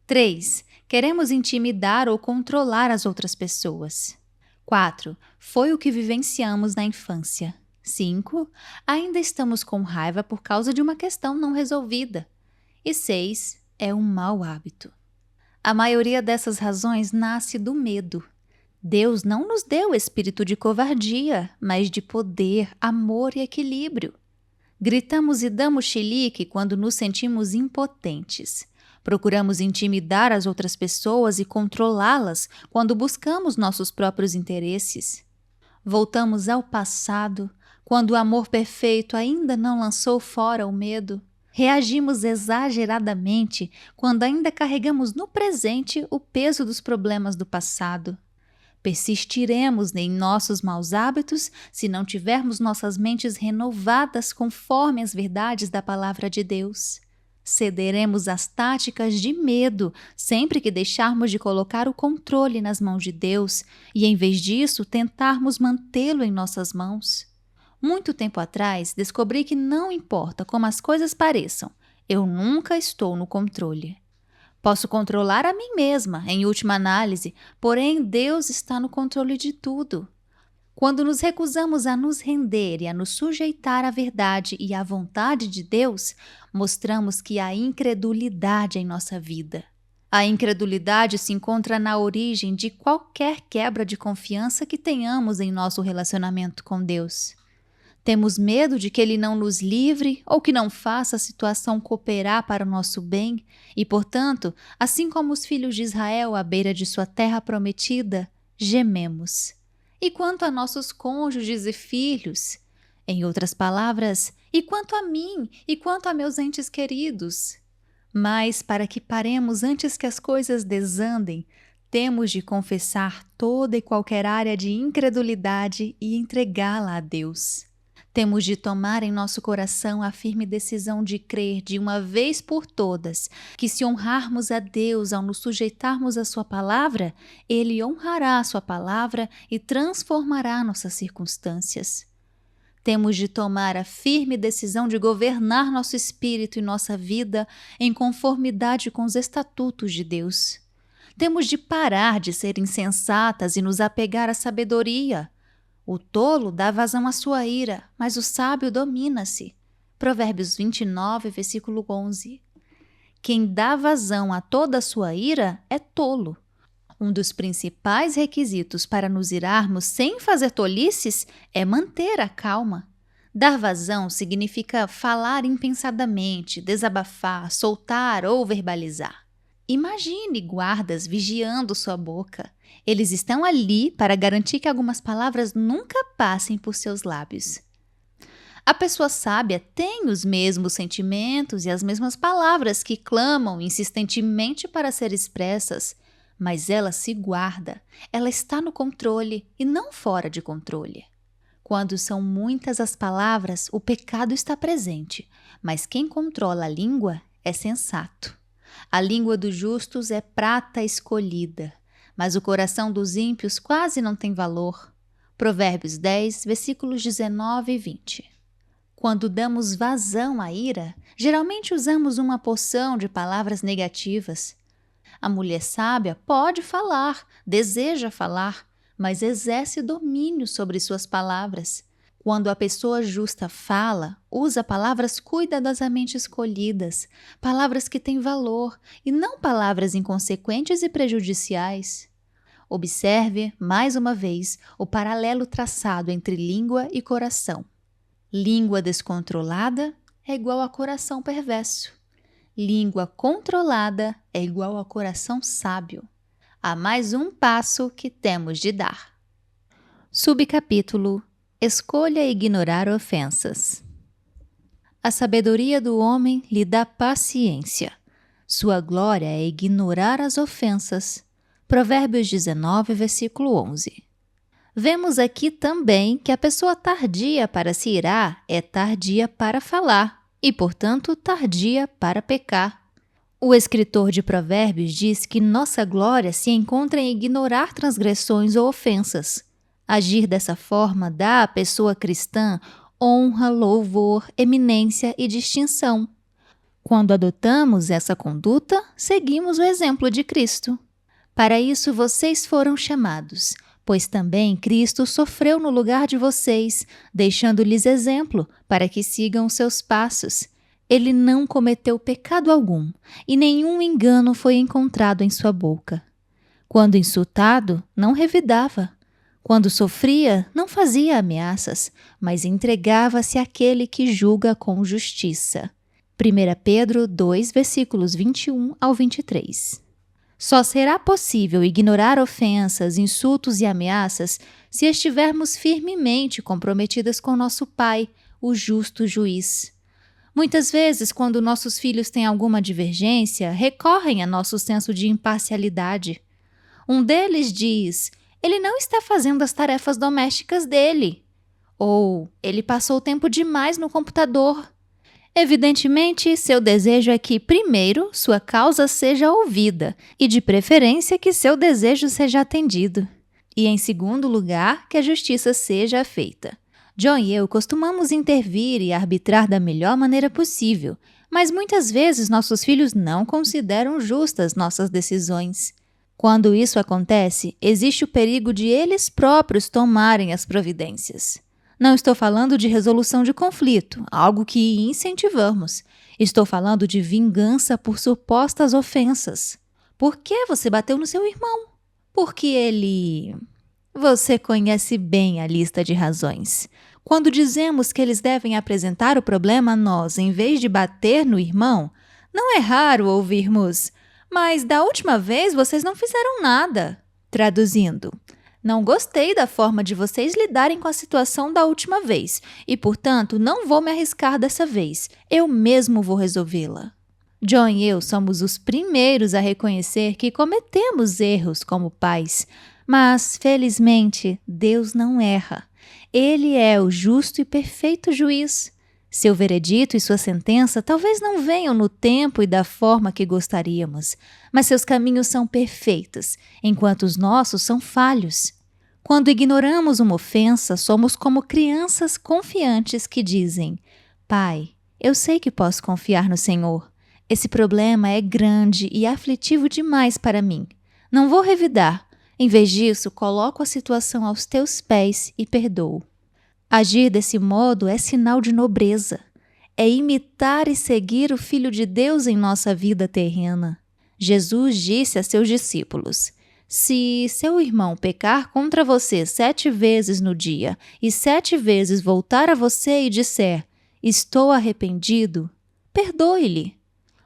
3. Queremos intimidar ou controlar as outras pessoas. 4. Foi o que vivenciamos na infância. 5. Ainda estamos com raiva por causa de uma questão não resolvida. E 6. É um mau hábito. A maioria dessas razões nasce do medo. Deus não nos deu espírito de covardia, mas de poder, amor e equilíbrio. Gritamos e damos chilique quando nos sentimos impotentes. Procuramos intimidar as outras pessoas e controlá-las quando buscamos nossos próprios interesses. Voltamos ao passado, quando o amor perfeito ainda não lançou fora o medo. Reagimos exageradamente quando ainda carregamos no presente o peso dos problemas do passado. Persistiremos em nossos maus hábitos se não tivermos nossas mentes renovadas conforme as verdades da Palavra de Deus. Cederemos às táticas de medo sempre que deixarmos de colocar o controle nas mãos de Deus e, em vez disso, tentarmos mantê-lo em nossas mãos. Muito tempo atrás, descobri que não importa como as coisas pareçam, eu nunca estou no controle. Posso controlar a mim mesma, em última análise, porém Deus está no controle de tudo. Quando nos recusamos a nos render e a nos sujeitar à verdade e à vontade de Deus, mostramos que há incredulidade em nossa vida. A incredulidade se encontra na origem de qualquer quebra de confiança que tenhamos em nosso relacionamento com Deus. Temos medo de que Ele não nos livre ou que não faça a situação cooperar para o nosso bem e, portanto, assim como os filhos de Israel à beira de sua terra prometida, gememos. E quanto a nossos cônjuges e filhos? Em outras palavras, e quanto a mim e quanto a meus entes queridos? Mas, para que paremos antes que as coisas desandem, temos de confessar toda e qualquer área de incredulidade e entregá-la a Deus. Temos de tomar em nosso coração a firme decisão de crer de uma vez por todas que, se honrarmos a Deus ao nos sujeitarmos à sua palavra, Ele honrará a sua palavra e transformará nossas circunstâncias. Temos de tomar a firme decisão de governar nosso espírito e nossa vida em conformidade com os estatutos de Deus. Temos de parar de ser insensatas e nos apegar à sabedoria. O tolo dá vazão à sua ira, mas o sábio domina-se. Provérbios 29, versículo 11. Quem dá vazão a toda a sua ira é tolo. Um dos principais requisitos para nos irarmos sem fazer tolices é manter a calma. Dar vazão significa falar impensadamente, desabafar, soltar ou verbalizar. Imagine guardas vigiando sua boca. Eles estão ali para garantir que algumas palavras nunca passem por seus lábios. A pessoa sábia tem os mesmos sentimentos e as mesmas palavras que clamam insistentemente para ser expressas, mas ela se guarda, ela está no controle e não fora de controle. Quando são muitas as palavras, o pecado está presente, mas quem controla a língua é sensato. A língua dos justos é prata escolhida, mas o coração dos ímpios quase não tem valor. Provérbios 10, versículos 19 e 20. Quando damos vazão à ira, geralmente usamos uma porção de palavras negativas. A mulher sábia pode falar, deseja falar, mas exerce domínio sobre suas palavras. Quando a pessoa justa fala, usa palavras cuidadosamente escolhidas, palavras que têm valor e não palavras inconsequentes e prejudiciais. Observe, mais uma vez, o paralelo traçado entre língua e coração. Língua descontrolada é igual a coração perverso. Língua controlada é igual a coração sábio. Há mais um passo que temos de dar. Subcapítulo: Escolha ignorar ofensas. A sabedoria do homem lhe dá paciência. Sua glória é ignorar as ofensas. Provérbios 19, versículo 11. Vemos aqui também que a pessoa tardia para se irar é tardia para falar e, portanto, tardia para pecar. O escritor de Provérbios diz que nossa glória se encontra em ignorar transgressões ou ofensas. Agir dessa forma dá à pessoa cristã honra, louvor, eminência e distinção. Quando adotamos essa conduta, seguimos o exemplo de Cristo. Para isso vocês foram chamados, pois também Cristo sofreu no lugar de vocês, deixando-lhes exemplo para que sigam os seus passos. Ele não cometeu pecado algum, e nenhum engano foi encontrado em sua boca. Quando insultado, não revidava. Quando sofria, não fazia ameaças, mas entregava-se àquele que julga com justiça. 1 Pedro 2, versículos 21 ao 23. Só será possível ignorar ofensas, insultos e ameaças se estivermos firmemente comprometidas com nosso Pai, o justo juiz. Muitas vezes, quando nossos filhos têm alguma divergência, recorrem a nosso senso de imparcialidade. Um deles diz: ele não está fazendo as tarefas domésticas dele. Ou ele passou tempo demais no computador. Evidentemente, seu desejo é que, primeiro, sua causa seja ouvida e, de preferência, que seu desejo seja atendido. E, em segundo lugar, que a justiça seja feita. John e eu costumamos intervir e arbitrar da melhor maneira possível, mas muitas vezes nossos filhos não consideram justas nossas decisões. Quando isso acontece, existe o perigo de eles próprios tomarem as providências. Não estou falando de resolução de conflito, algo que incentivamos. Estou falando de vingança por supostas ofensas. Por que você bateu no seu irmão? Porque ele... Você conhece bem a lista de razões. Quando dizemos que eles devem apresentar o problema a nós, em vez de bater no irmão, não é raro ouvirmos: mas da última vez vocês não fizeram nada. Traduzindo: não gostei da forma de vocês lidarem com a situação da última vez e, portanto, não vou me arriscar dessa vez. Eu mesmo vou resolvê-la. John e eu somos os primeiros a reconhecer que cometemos erros como pais, mas, felizmente, Deus não erra. Ele é o justo e perfeito juiz. Seu veredito e sua sentença talvez não venham no tempo e da forma que gostaríamos, mas seus caminhos são perfeitos, enquanto os nossos são falhos. Quando ignoramos uma ofensa, somos como crianças confiantes que dizem: Pai, eu sei que posso confiar no Senhor. Esse problema é grande e aflitivo demais para mim. Não vou revidar. Em vez disso, coloco a situação aos teus pés e perdoo. Agir desse modo é sinal de nobreza. É imitar e seguir o Filho de Deus em nossa vida terrena. Jesus disse a seus discípulos: se seu irmão pecar contra você 7 vezes no dia e 7 vezes voltar a você e disser: estou arrependido, perdoe-lhe.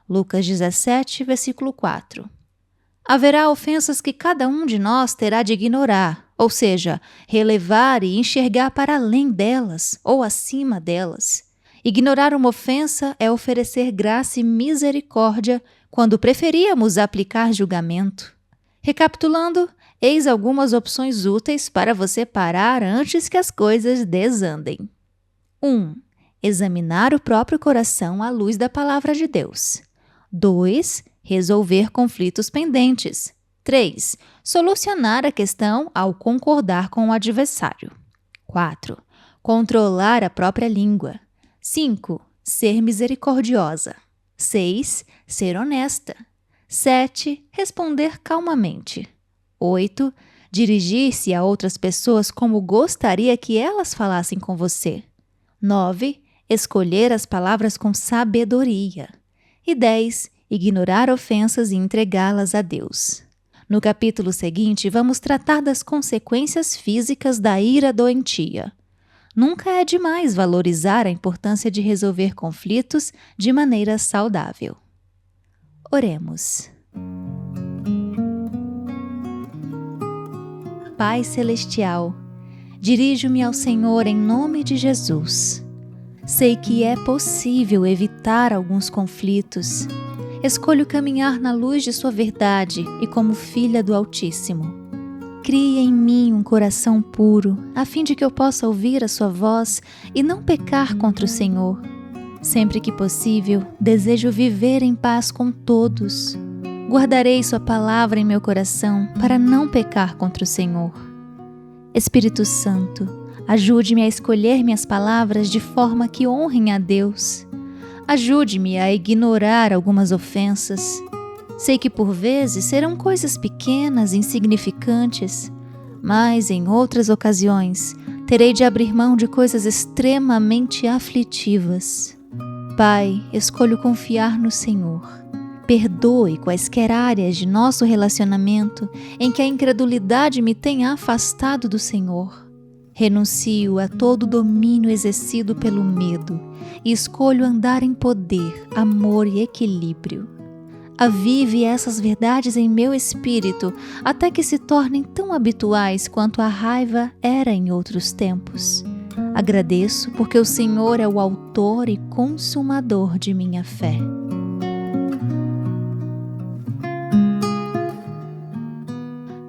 Lucas 17, versículo 4. Haverá ofensas que cada um de nós terá de ignorar, ou seja, relevar e enxergar para além delas ou acima delas. Ignorar uma ofensa é oferecer graça e misericórdia quando preferíamos aplicar julgamento. Recapitulando, eis algumas opções úteis para você parar antes que as coisas desandem. 1. Examinar o próprio coração à luz da palavra de Deus. 2. Resolver conflitos pendentes. 3. Solucionar a questão ao concordar com o adversário. 4. Controlar a própria língua. 5. Ser misericordiosa. 6. Ser honesta. 7. Responder calmamente. 8. Dirigir-se a outras pessoas como gostaria que elas falassem com você. 9. Escolher as palavras com sabedoria. E 10. Ignorar ofensas e entregá-las a Deus. No capítulo seguinte, vamos tratar das consequências físicas da ira doentia. Nunca é demais valorizar a importância de resolver conflitos de maneira saudável. Oremos. Pai Celestial, dirijo-me ao Senhor em nome de Jesus. Sei que é possível evitar alguns conflitos. Escolho caminhar na luz de sua verdade e como filha do Altíssimo. Crie em mim um coração puro, a fim de que eu possa ouvir a sua voz e não pecar contra o Senhor. Sempre que possível, desejo viver em paz com todos. Guardarei sua palavra em meu coração para não pecar contra o Senhor. Espírito Santo, ajude-me a escolher minhas palavras de forma que honrem a Deus. Ajude-me a ignorar algumas ofensas. Sei que por vezes serão coisas pequenas, insignificantes, mas em outras ocasiões terei de abrir mão de coisas extremamente aflitivas. Pai, escolho confiar no Senhor. Perdoe quaisquer áreas de nosso relacionamento em que a incredulidade me tenha afastado do Senhor. Renuncio a todo domínio exercido pelo medo e escolho andar em poder, amor e equilíbrio. Avive essas verdades em meu espírito até que se tornem tão habituais quanto a raiva era em outros tempos. Agradeço porque o Senhor é o autor e consumador de minha fé.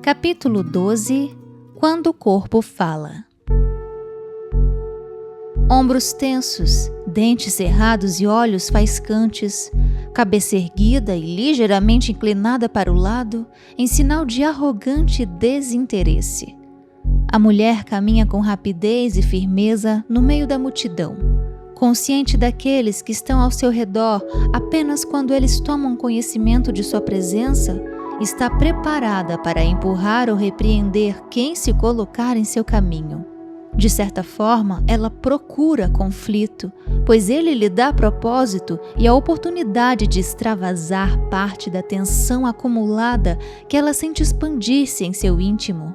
Capítulo 12. Quando o corpo fala. Ombros tensos, dentes cerrados e olhos faiscantes, cabeça erguida e ligeiramente inclinada para o lado, em sinal de arrogante desinteresse. A mulher caminha com rapidez e firmeza no meio da multidão, consciente daqueles que estão ao seu redor apenas quando eles tomam conhecimento de sua presença, está preparada para empurrar ou repreender quem se colocar em seu caminho. De certa forma, ela procura conflito, pois ele lhe dá propósito e a oportunidade de extravasar parte da tensão acumulada que ela sente expandir-se em seu íntimo.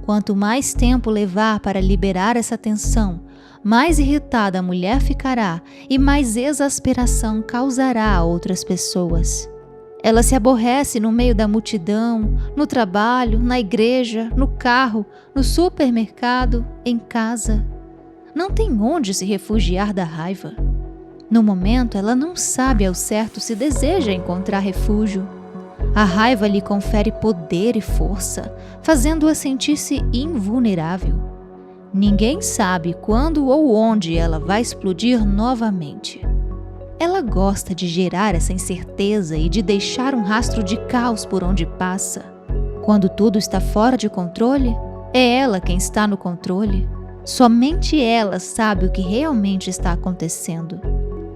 Quanto mais tempo levar para liberar essa tensão, mais irritada a mulher ficará e mais exasperação causará a outras pessoas. Ela se aborrece no meio da multidão, no trabalho, na igreja, no carro, no supermercado, em casa. Não tem onde se refugiar da raiva. No momento, ela não sabe ao certo se deseja encontrar refúgio. A raiva lhe confere poder e força, fazendo-a sentir-se invulnerável. Ninguém sabe quando ou onde ela vai explodir novamente. Ela gosta de gerar essa incerteza e de deixar um rastro de caos por onde passa. Quando tudo está fora de controle, é ela quem está no controle. Somente ela sabe o que realmente está acontecendo.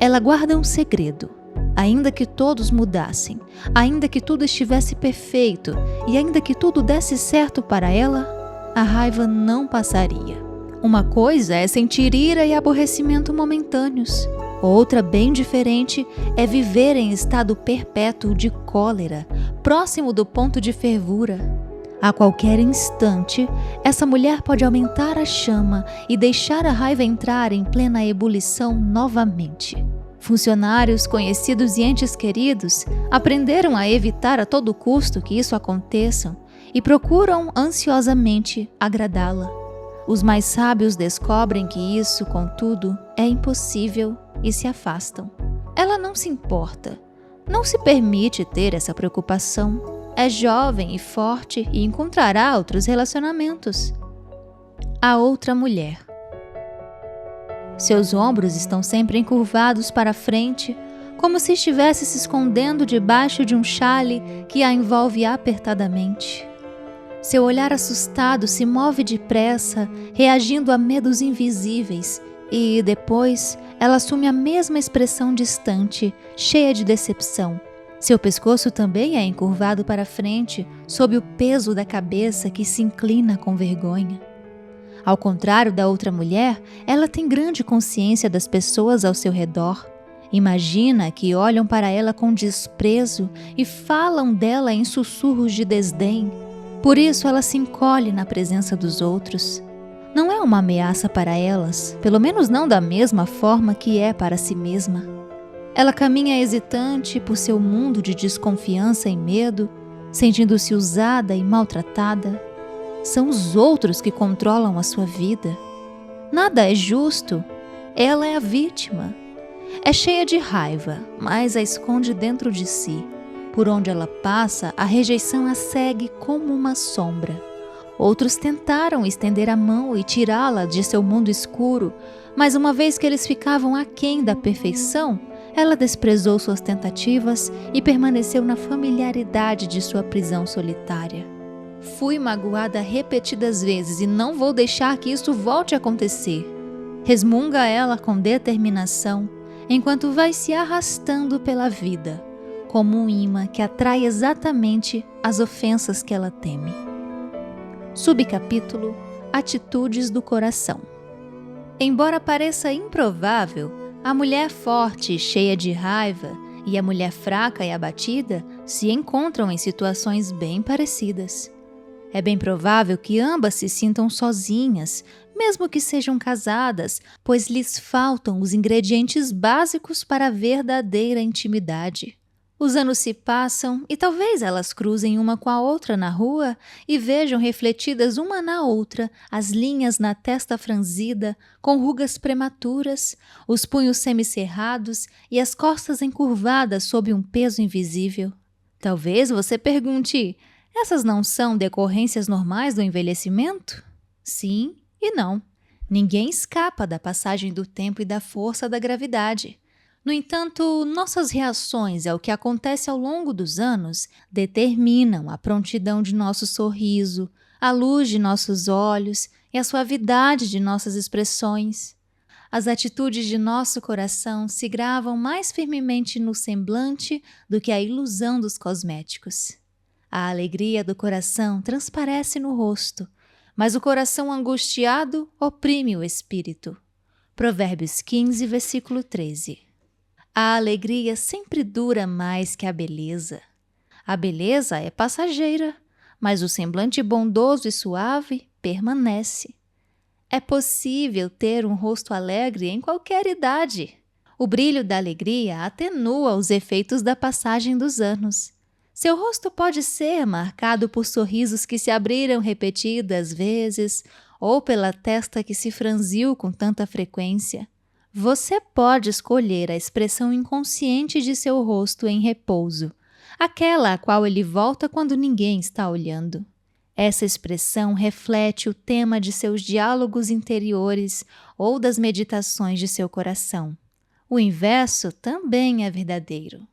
Ela guarda um segredo. Ainda que todos mudassem, ainda que tudo estivesse perfeito e ainda que tudo desse certo para ela, a raiva não passaria. Uma coisa é sentir ira e aborrecimento momentâneos. Outra, bem diferente, é viver em estado perpétuo de cólera, próximo do ponto de fervura. A qualquer instante, essa mulher pode aumentar a chama e deixar a raiva entrar em plena ebulição novamente. Funcionários, conhecidos e entes queridos aprenderam a evitar a todo custo que isso aconteça e procuram ansiosamente agradá-la. Os mais sábios descobrem que isso, contudo, é impossível e se afastam. Ela não se importa, não se permite ter essa preocupação. É jovem e forte e encontrará outros relacionamentos. A outra mulher. Seus ombros estão sempre encurvados para frente, como se estivesse se escondendo debaixo de um xale que a envolve apertadamente. Seu olhar assustado se move depressa, reagindo a medos invisíveis, e depois ela assume a mesma expressão distante, cheia de decepção. Seu pescoço também é encurvado para frente, sob o peso da cabeça que se inclina com vergonha. Ao contrário da outra mulher, ela tem grande consciência das pessoas ao seu redor. Imagina que olham para ela com desprezo e falam dela em sussurros de desdém. Por isso ela se encolhe na presença dos outros. Não é uma ameaça para elas, pelo menos não da mesma forma que é para si mesma. Ela caminha hesitante por seu mundo de desconfiança e medo, sentindo-se usada e maltratada. São os outros que controlam a sua vida. Nada é justo. Ela é a vítima. É cheia de raiva, mas a esconde dentro de si. Por onde ela passa, a rejeição a segue como uma sombra. Outros tentaram estender a mão e tirá-la de seu mundo escuro, mas uma vez que eles ficavam aquém da perfeição, ela desprezou suas tentativas e permaneceu na familiaridade de sua prisão solitária. Fui magoada repetidas vezes e não vou deixar que isso volte a acontecer. Resmunga ela com determinação, enquanto vai se arrastando pela vida, como um imã que atrai exatamente as ofensas que ela teme. Subcapítulo: Atitudes do coração. Embora pareça improvável, a mulher forte, cheia de raiva, e a mulher fraca e abatida se encontram em situações bem parecidas. É bem provável que ambas se sintam sozinhas, mesmo que sejam casadas, pois lhes faltam os ingredientes básicos para a verdadeira intimidade. Os anos se passam e talvez elas cruzem uma com a outra na rua e vejam refletidas uma na outra as linhas na testa franzida, com rugas prematuras, os punhos semicerrados e as costas encurvadas sob um peso invisível. Talvez você pergunte: essas não são decorrências normais do envelhecimento? Sim e não. Ninguém escapa da passagem do tempo e da força da gravidade. No entanto, nossas reações ao que acontece ao longo dos anos determinam a prontidão de nosso sorriso, a luz de nossos olhos e a suavidade de nossas expressões. As atitudes de nosso coração se gravam mais firmemente no semblante do que a ilusão dos cosméticos. A alegria do coração transparece no rosto, mas o coração angustiado oprime o espírito. Provérbios 15, versículo 13. A alegria sempre dura mais que a beleza. A beleza é passageira, mas o semblante bondoso e suave permanece. É possível ter um rosto alegre em qualquer idade. O brilho da alegria atenua os efeitos da passagem dos anos. Seu rosto pode ser marcado por sorrisos que se abriram repetidas vezes ou pela testa que se franziu com tanta frequência. Você pode escolher a expressão inconsciente de seu rosto em repouso, aquela a qual ele volta quando ninguém está olhando. Essa expressão reflete o tema de seus diálogos interiores ou das meditações de seu coração. O inverso também é verdadeiro.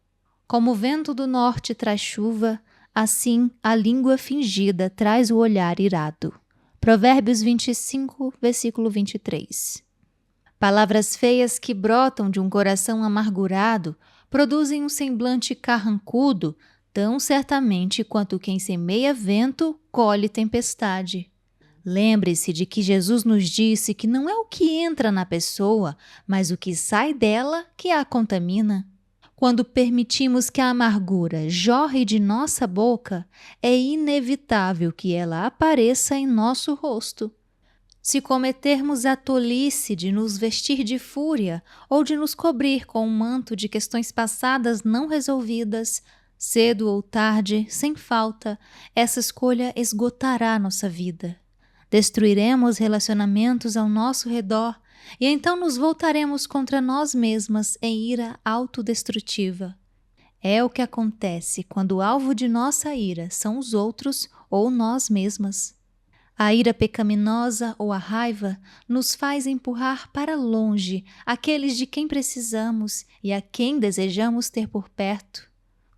Como o vento do norte traz chuva, assim a língua fingida traz o olhar irado. Provérbios 25, versículo 23. Palavras feias que brotam de um coração amargurado produzem um semblante carrancudo, tão certamente quanto quem semeia vento, colhe tempestade. Lembre-se de que Jesus nos disse que não é o que entra na pessoa, mas o que sai dela que a contamina. Quando permitimos que a amargura jorre de nossa boca, é inevitável que ela apareça em nosso rosto. Se cometermos a tolice de nos vestir de fúria ou de nos cobrir com um manto de questões passadas não resolvidas, cedo ou tarde, sem falta, essa escolha esgotará nossa vida. Destruiremos relacionamentos ao nosso redor e então nos voltaremos contra nós mesmas em ira autodestrutiva. É o que acontece quando o alvo de nossa ira são os outros ou nós mesmas. A ira pecaminosa ou a raiva nos faz empurrar para longe aqueles de quem precisamos e a quem desejamos ter por perto.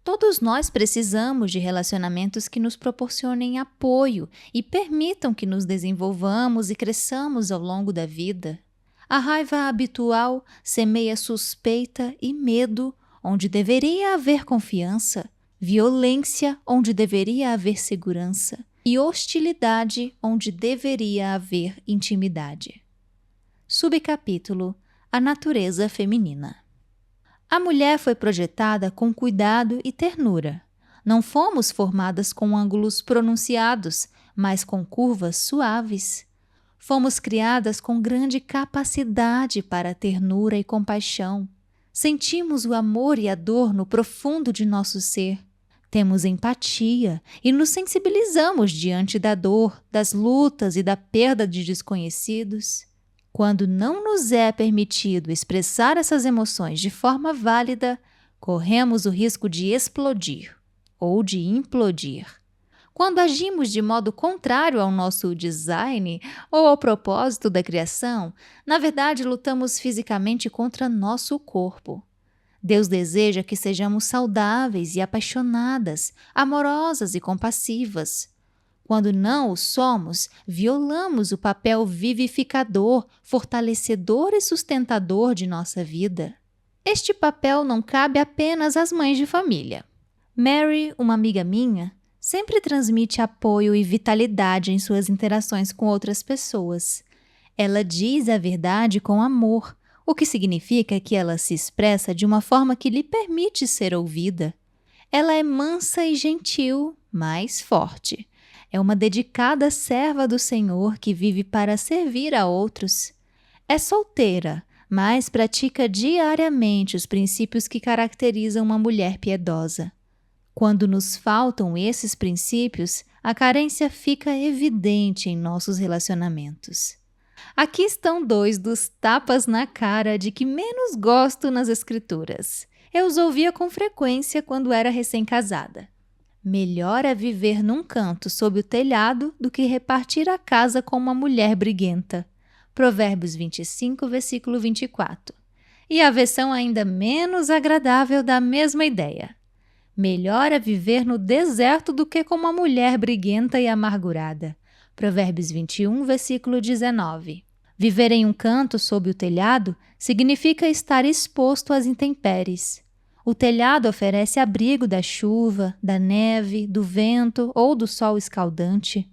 Todos nós precisamos de relacionamentos que nos proporcionem apoio e permitam que nos desenvolvamos e cresçamos ao longo da vida. A raiva habitual semeia suspeita e medo onde deveria haver confiança, violência onde deveria haver segurança e hostilidade onde deveria haver intimidade. Subcapítulo: A natureza feminina. A mulher foi projetada com cuidado e ternura. Não fomos formadas com ângulos pronunciados, mas com curvas suaves. Fomos criadas com grande capacidade para ternura e compaixão. Sentimos o amor e a dor no profundo de nosso ser. Temos empatia e nos sensibilizamos diante da dor, das lutas e da perda de desconhecidos. Quando não nos é permitido expressar essas emoções de forma válida, corremos o risco de explodir ou de implodir. Quando agimos de modo contrário ao nosso design ou ao propósito da criação, na verdade lutamos fisicamente contra nosso corpo. Deus deseja que sejamos saudáveis e apaixonadas, amorosas e compassivas. Quando não o somos, violamos o papel vivificador, fortalecedor e sustentador de nossa vida. Este papel não cabe apenas às mães de família. Mary, uma amiga minha, sempre transmite apoio e vitalidade em suas interações com outras pessoas. Ela diz a verdade com amor, o que significa que ela se expressa de uma forma que lhe permite ser ouvida. Ela é mansa e gentil, mas forte. É uma dedicada serva do Senhor que vive para servir a outros. É solteira, mas pratica diariamente os princípios que caracterizam uma mulher piedosa. Quando nos faltam esses princípios, a carência fica evidente em nossos relacionamentos. Aqui estão 2 dos tapas na cara de que menos gosto nas Escrituras. Eu os ouvia com frequência quando era recém-casada. Melhor é viver num canto sob o telhado do que repartir a casa com uma mulher briguenta. Provérbios 25, versículo 24. E a versão ainda menos agradável da mesma ideia. Melhor é viver no deserto do que com uma mulher briguenta e amargurada. Provérbios 21, versículo 19. Viver em um canto sob o telhado significa estar exposto às intempéries. O telhado oferece abrigo da chuva, da neve, do vento ou do sol escaldante.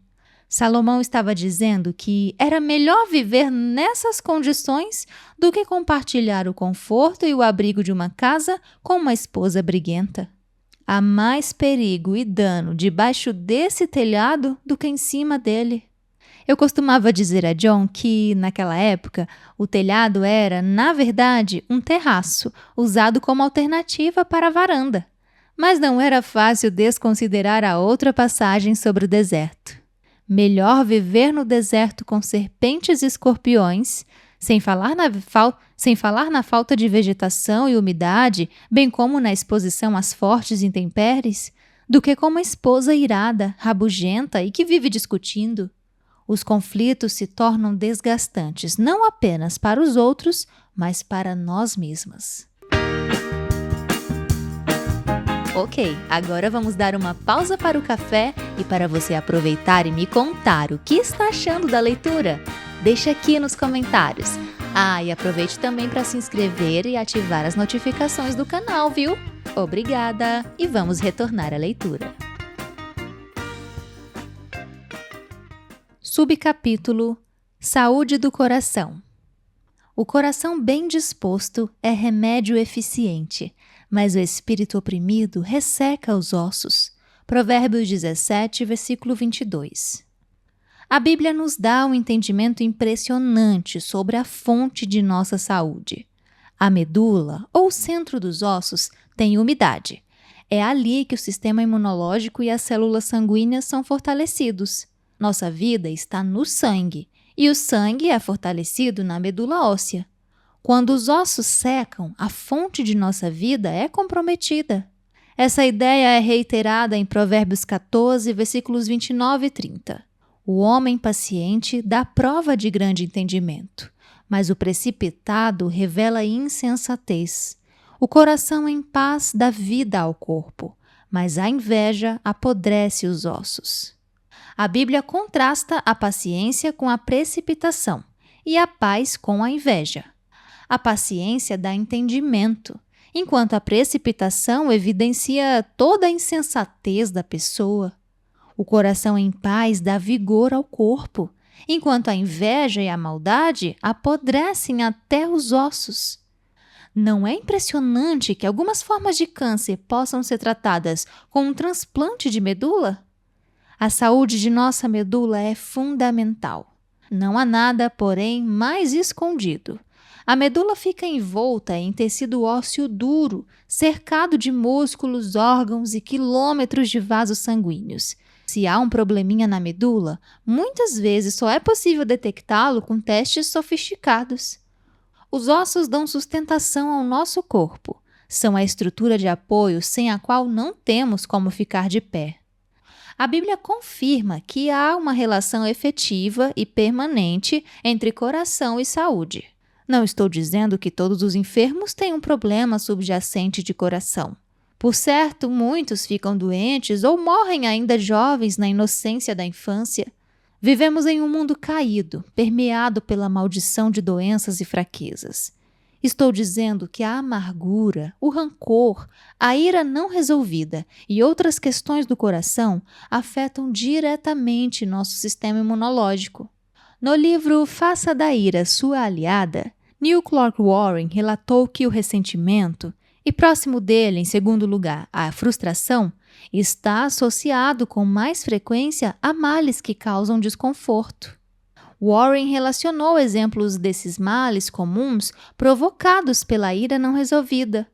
Salomão estava dizendo que era melhor viver nessas condições do que compartilhar o conforto e o abrigo de uma casa com uma esposa briguenta. Há mais perigo e dano debaixo desse telhado do que em cima dele. Eu costumava dizer a John que, naquela época, o telhado era, na verdade, um terraço, usado como alternativa para a varanda. Mas não era fácil desconsiderar a outra passagem sobre o deserto. Melhor viver no deserto com serpentes e escorpiões, sem falar na falta de vegetação e umidade, bem como na exposição às fortes intempéries, do que com uma esposa irada, rabugenta e que vive discutindo. Os conflitos se tornam desgastantes não apenas para os outros, mas para nós mesmas. Ok, agora vamos dar uma pausa para o café e para você aproveitar e me contar o que está achando da leitura. Deixa aqui nos comentários. E aproveite também para se inscrever e ativar as notificações do canal, viu? Obrigada! E vamos retornar à leitura. Subcapítulo: Saúde do coração. O coração bem disposto é remédio eficiente, mas o espírito oprimido resseca os ossos. Provérbios 17, versículo 22. A Bíblia nos dá um entendimento impressionante sobre a fonte de nossa saúde. A medula, ou centro dos ossos, tem umidade. É ali que o sistema imunológico e as células sanguíneas são fortalecidos. Nossa vida está no sangue, e o sangue é fortalecido na medula óssea. Quando os ossos secam, a fonte de nossa vida é comprometida. Essa ideia é reiterada em Provérbios 14, versículos 29 e 30. O homem paciente dá prova de grande entendimento, mas o precipitado revela insensatez. O coração em paz dá vida ao corpo, mas a inveja apodrece os ossos. A Bíblia contrasta a paciência com a precipitação e a paz com a inveja. A paciência dá entendimento, enquanto a precipitação evidencia toda a insensatez da pessoa. O coração em paz dá vigor ao corpo, enquanto a inveja e a maldade apodrecem até os ossos. Não é impressionante que algumas formas de câncer possam ser tratadas com um transplante de medula? A saúde de nossa medula é fundamental. Não há nada, porém, mais escondido. A medula fica envolta em tecido ósseo duro, cercado de músculos, órgãos e quilômetros de vasos sanguíneos. Se há um probleminha na medula, muitas vezes só é possível detectá-lo com testes sofisticados. Os ossos dão sustentação ao nosso corpo. São a estrutura de apoio sem a qual não temos como ficar de pé. A Bíblia confirma que há uma relação efetiva e permanente entre coração e saúde. Não estou dizendo que todos os enfermos têm um problema subjacente de coração. Por certo, muitos ficam doentes ou morrem ainda jovens na inocência da infância. Vivemos em um mundo caído, permeado pela maldição de doenças e fraquezas. Estou dizendo que a amargura, o rancor, a ira não resolvida e outras questões do coração afetam diretamente nosso sistema imunológico. No livro Faça da Ira Sua Aliada, Neil Clark Warren relatou que o ressentimento, e próximo dele, em segundo lugar, a frustração, está associado com mais frequência a males que causam desconforto. Warren relacionou exemplos desses males comuns provocados pela ira não resolvida: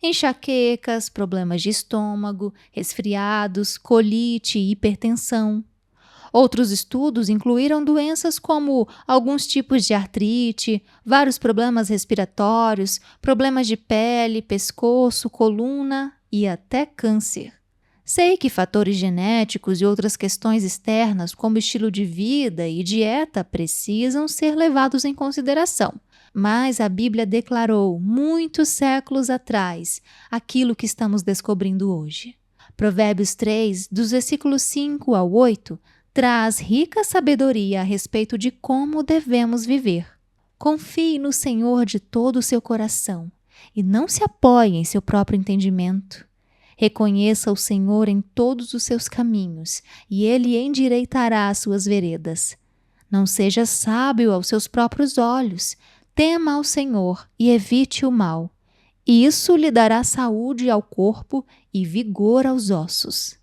enxaquecas, problemas de estômago, resfriados, colite e hipertensão. Outros estudos incluíram doenças como alguns tipos de artrite, vários problemas respiratórios, problemas de pele, pescoço, coluna e até câncer. Sei que fatores genéticos e outras questões externas, como estilo de vida e dieta, precisam ser levados em consideração, mas a Bíblia declarou, muitos séculos atrás, aquilo que estamos descobrindo hoje. Provérbios 3, dos versículos 5 ao 8, traz rica sabedoria a respeito de como devemos viver. Confie no Senhor de todo o seu coração e não se apoie em seu próprio entendimento. Reconheça o Senhor em todos os seus caminhos e Ele endireitará as suas veredas. Não seja sábio aos seus próprios olhos. Tema ao Senhor e evite o mal. Isso lhe dará saúde ao corpo e vigor aos ossos.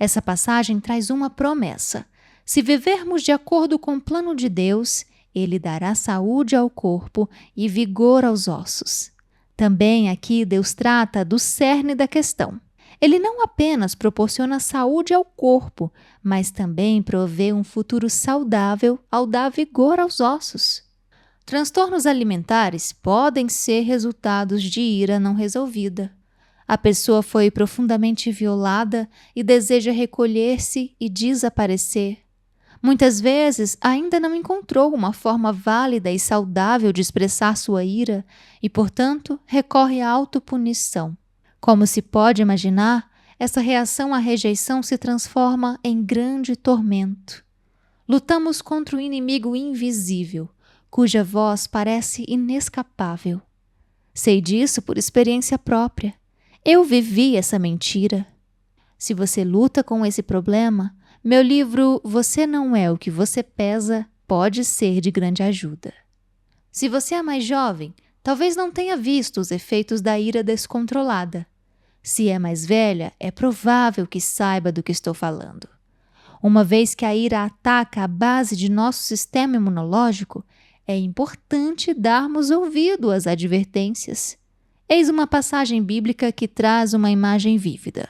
Essa passagem traz uma promessa. Se vivermos de acordo com o plano de Deus, Ele dará saúde ao corpo e vigor aos ossos. Também aqui Deus trata do cerne da questão. Ele não apenas proporciona saúde ao corpo, mas também provê um futuro saudável ao dar vigor aos ossos. Transtornos alimentares podem ser resultados de ira não resolvida. A pessoa foi profundamente violada e deseja recolher-se e desaparecer. Muitas vezes ainda não encontrou uma forma válida e saudável de expressar sua ira e, portanto, recorre à autopunição. Como se pode imaginar, essa reação à rejeição se transforma em grande tormento. Lutamos contra o inimigo invisível, cuja voz parece inescapável. Sei disso por experiência própria. Eu vivi essa mentira. Se você luta com esse problema, meu livro Você Não É o que Você Pesa pode ser de grande ajuda. Se você é mais jovem, talvez não tenha visto os efeitos da ira descontrolada. Se é mais velha, é provável que saiba do que estou falando. Uma vez que a ira ataca a base de nosso sistema imunológico, é importante darmos ouvido às advertências. Eis uma passagem bíblica que traz uma imagem vívida.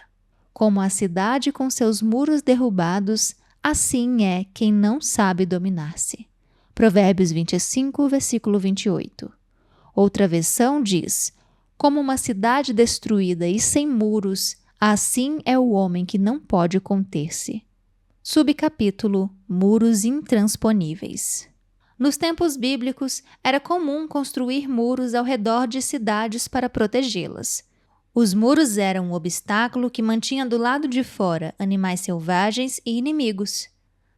Como a cidade com seus muros derrubados, assim é quem não sabe dominar-se. Provérbios 25, versículo 28. Outra versão diz: como uma cidade destruída e sem muros, assim é o homem que não pode conter-se. Subcapítulo Muros intransponíveis. Nos tempos bíblicos, era comum construir muros ao redor de cidades para protegê-las. Os muros eram um obstáculo que mantinha do lado de fora animais selvagens e inimigos.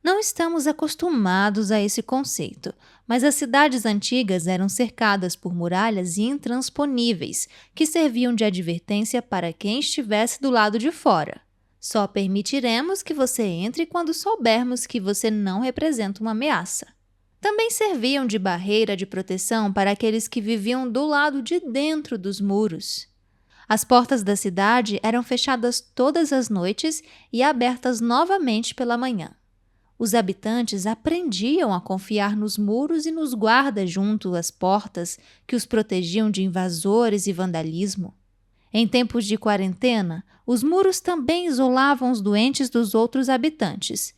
Não estamos acostumados a esse conceito, mas as cidades antigas eram cercadas por muralhas intransponíveis que serviam de advertência para quem estivesse do lado de fora. Só permitiremos que você entre quando soubermos que você não representa uma ameaça. Também serviam de barreira de proteção para aqueles que viviam do lado de dentro dos muros. As portas da cidade eram fechadas todas as noites e abertas novamente pela manhã. Os habitantes aprendiam a confiar nos muros e nos guardas junto às portas que os protegiam de invasores e vandalismo. Em tempos de quarentena, os muros também isolavam os doentes dos outros habitantes.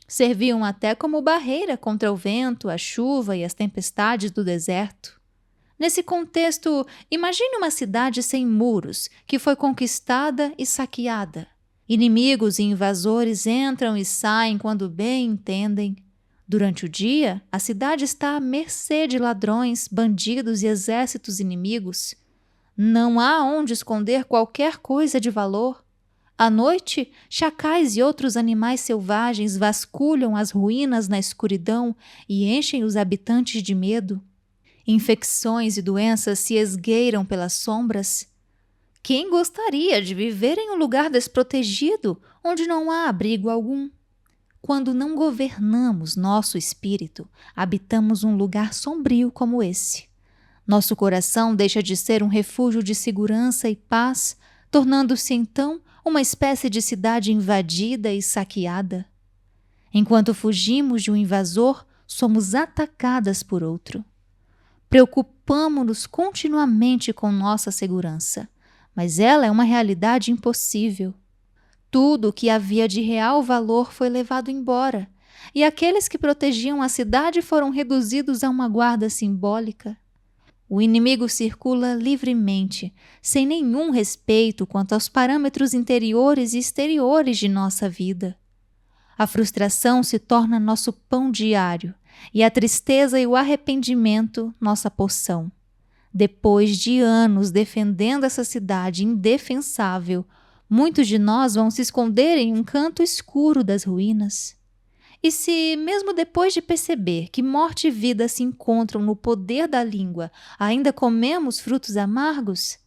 Serviam até como barreira contra o vento, a chuva e as tempestades do deserto. Nesse contexto, imagine uma cidade sem muros, que foi conquistada e saqueada. Inimigos e invasores entram e saem quando bem entendem. Durante o dia, a cidade está à mercê de ladrões, bandidos e exércitos inimigos. Não há onde esconder qualquer coisa de valor. À noite, chacais e outros animais selvagens vasculham as ruínas na escuridão e enchem os habitantes de medo. Infecções e doenças se esgueiram pelas sombras. Quem gostaria de viver em um lugar desprotegido, onde não há abrigo algum? Quando não governamos nosso espírito, habitamos um lugar sombrio como esse. Nosso coração deixa de ser um refúgio de segurança e paz, tornando-se então uma espécie de cidade invadida e saqueada. Enquanto fugimos de um invasor, somos atacadas por outro. Preocupamo-nos continuamente com nossa segurança, mas ela é uma realidade impossível. Tudo o que havia de real valor foi levado embora, e aqueles que protegiam a cidade foram reduzidos a uma guarda simbólica. O inimigo circula livremente, sem nenhum respeito quanto aos parâmetros interiores e exteriores de nossa vida. A frustração se torna nosso pão diário e a tristeza e o arrependimento nossa poção. Depois de anos defendendo essa cidade indefensável, muitos de nós vão se esconder em um canto escuro das ruínas. E se, mesmo depois de perceber que morte e vida se encontram no poder da língua, ainda comemos frutos amargos?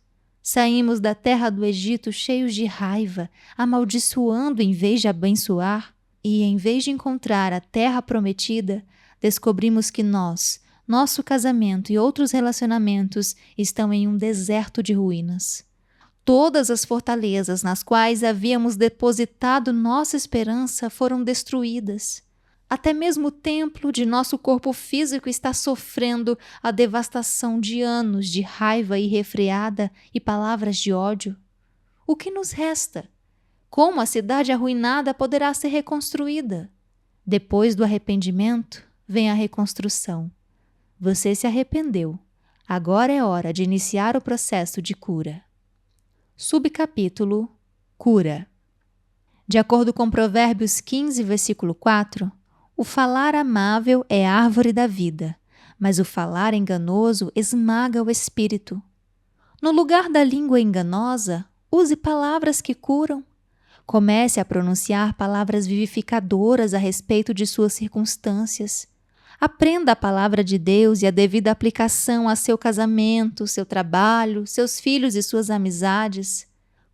Saímos da terra do Egito cheios de raiva, amaldiçoando em vez de abençoar, e em vez de encontrar a terra prometida, descobrimos que nosso casamento e outros relacionamentos estão em um deserto de ruínas. Todas as fortalezas nas quais havíamos depositado nossa esperança foram destruídas. Até mesmo o templo de nosso corpo físico está sofrendo a devastação de anos de raiva irrefreada e palavras de ódio. O que nos resta? Como a cidade arruinada poderá ser reconstruída? Depois do arrependimento, vem a reconstrução. Você se arrependeu. Agora é hora de iniciar o processo de cura. Subcapítulo Cura. De acordo com Provérbios 15, versículo 4, o falar amável é árvore da vida, mas o falar enganoso esmaga o espírito. No lugar da língua enganosa, use palavras que curam. Comece a pronunciar palavras vivificadoras a respeito de suas circunstâncias. Aprenda a palavra de Deus e a devida aplicação a seu casamento, seu trabalho, seus filhos e suas amizades.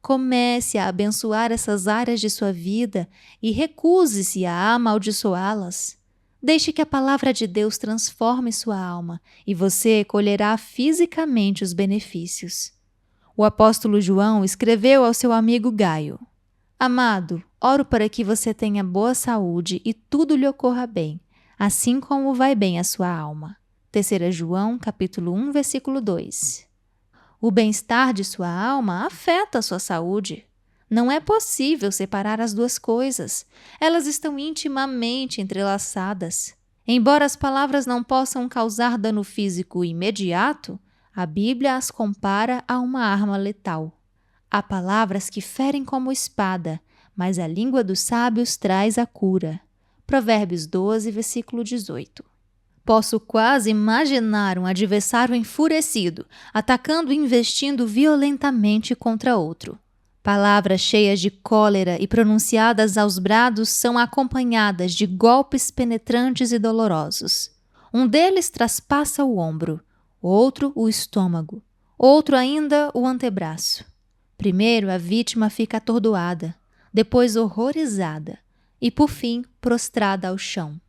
Comece a abençoar essas áreas de sua vida e recuse-se a amaldiçoá-las. Deixe que a palavra de Deus transforme sua alma e você colherá fisicamente os benefícios. O apóstolo João escreveu ao seu amigo Gaio: Amado, oro para que você tenha boa saúde e tudo lhe ocorra bem, assim como vai bem a sua alma. 3 João, capítulo 1, versículo 2. O bem-estar de sua alma afeta a sua saúde. Não é possível separar as duas coisas. Elas estão intimamente entrelaçadas. Embora as palavras não possam causar dano físico imediato, a Bíblia as compara a uma arma letal. Há palavras que ferem como espada, mas a língua dos sábios traz a cura. Provérbios 12, versículo 18. Posso quase imaginar um adversário enfurecido, atacando e investindo violentamente contra outro. Palavras cheias de cólera e pronunciadas aos brados são acompanhadas de golpes penetrantes e dolorosos. Um deles traspassa o ombro, outro o estômago, outro ainda o antebraço. Primeiro a vítima fica atordoada, depois horrorizada e, por fim, prostrada ao chão.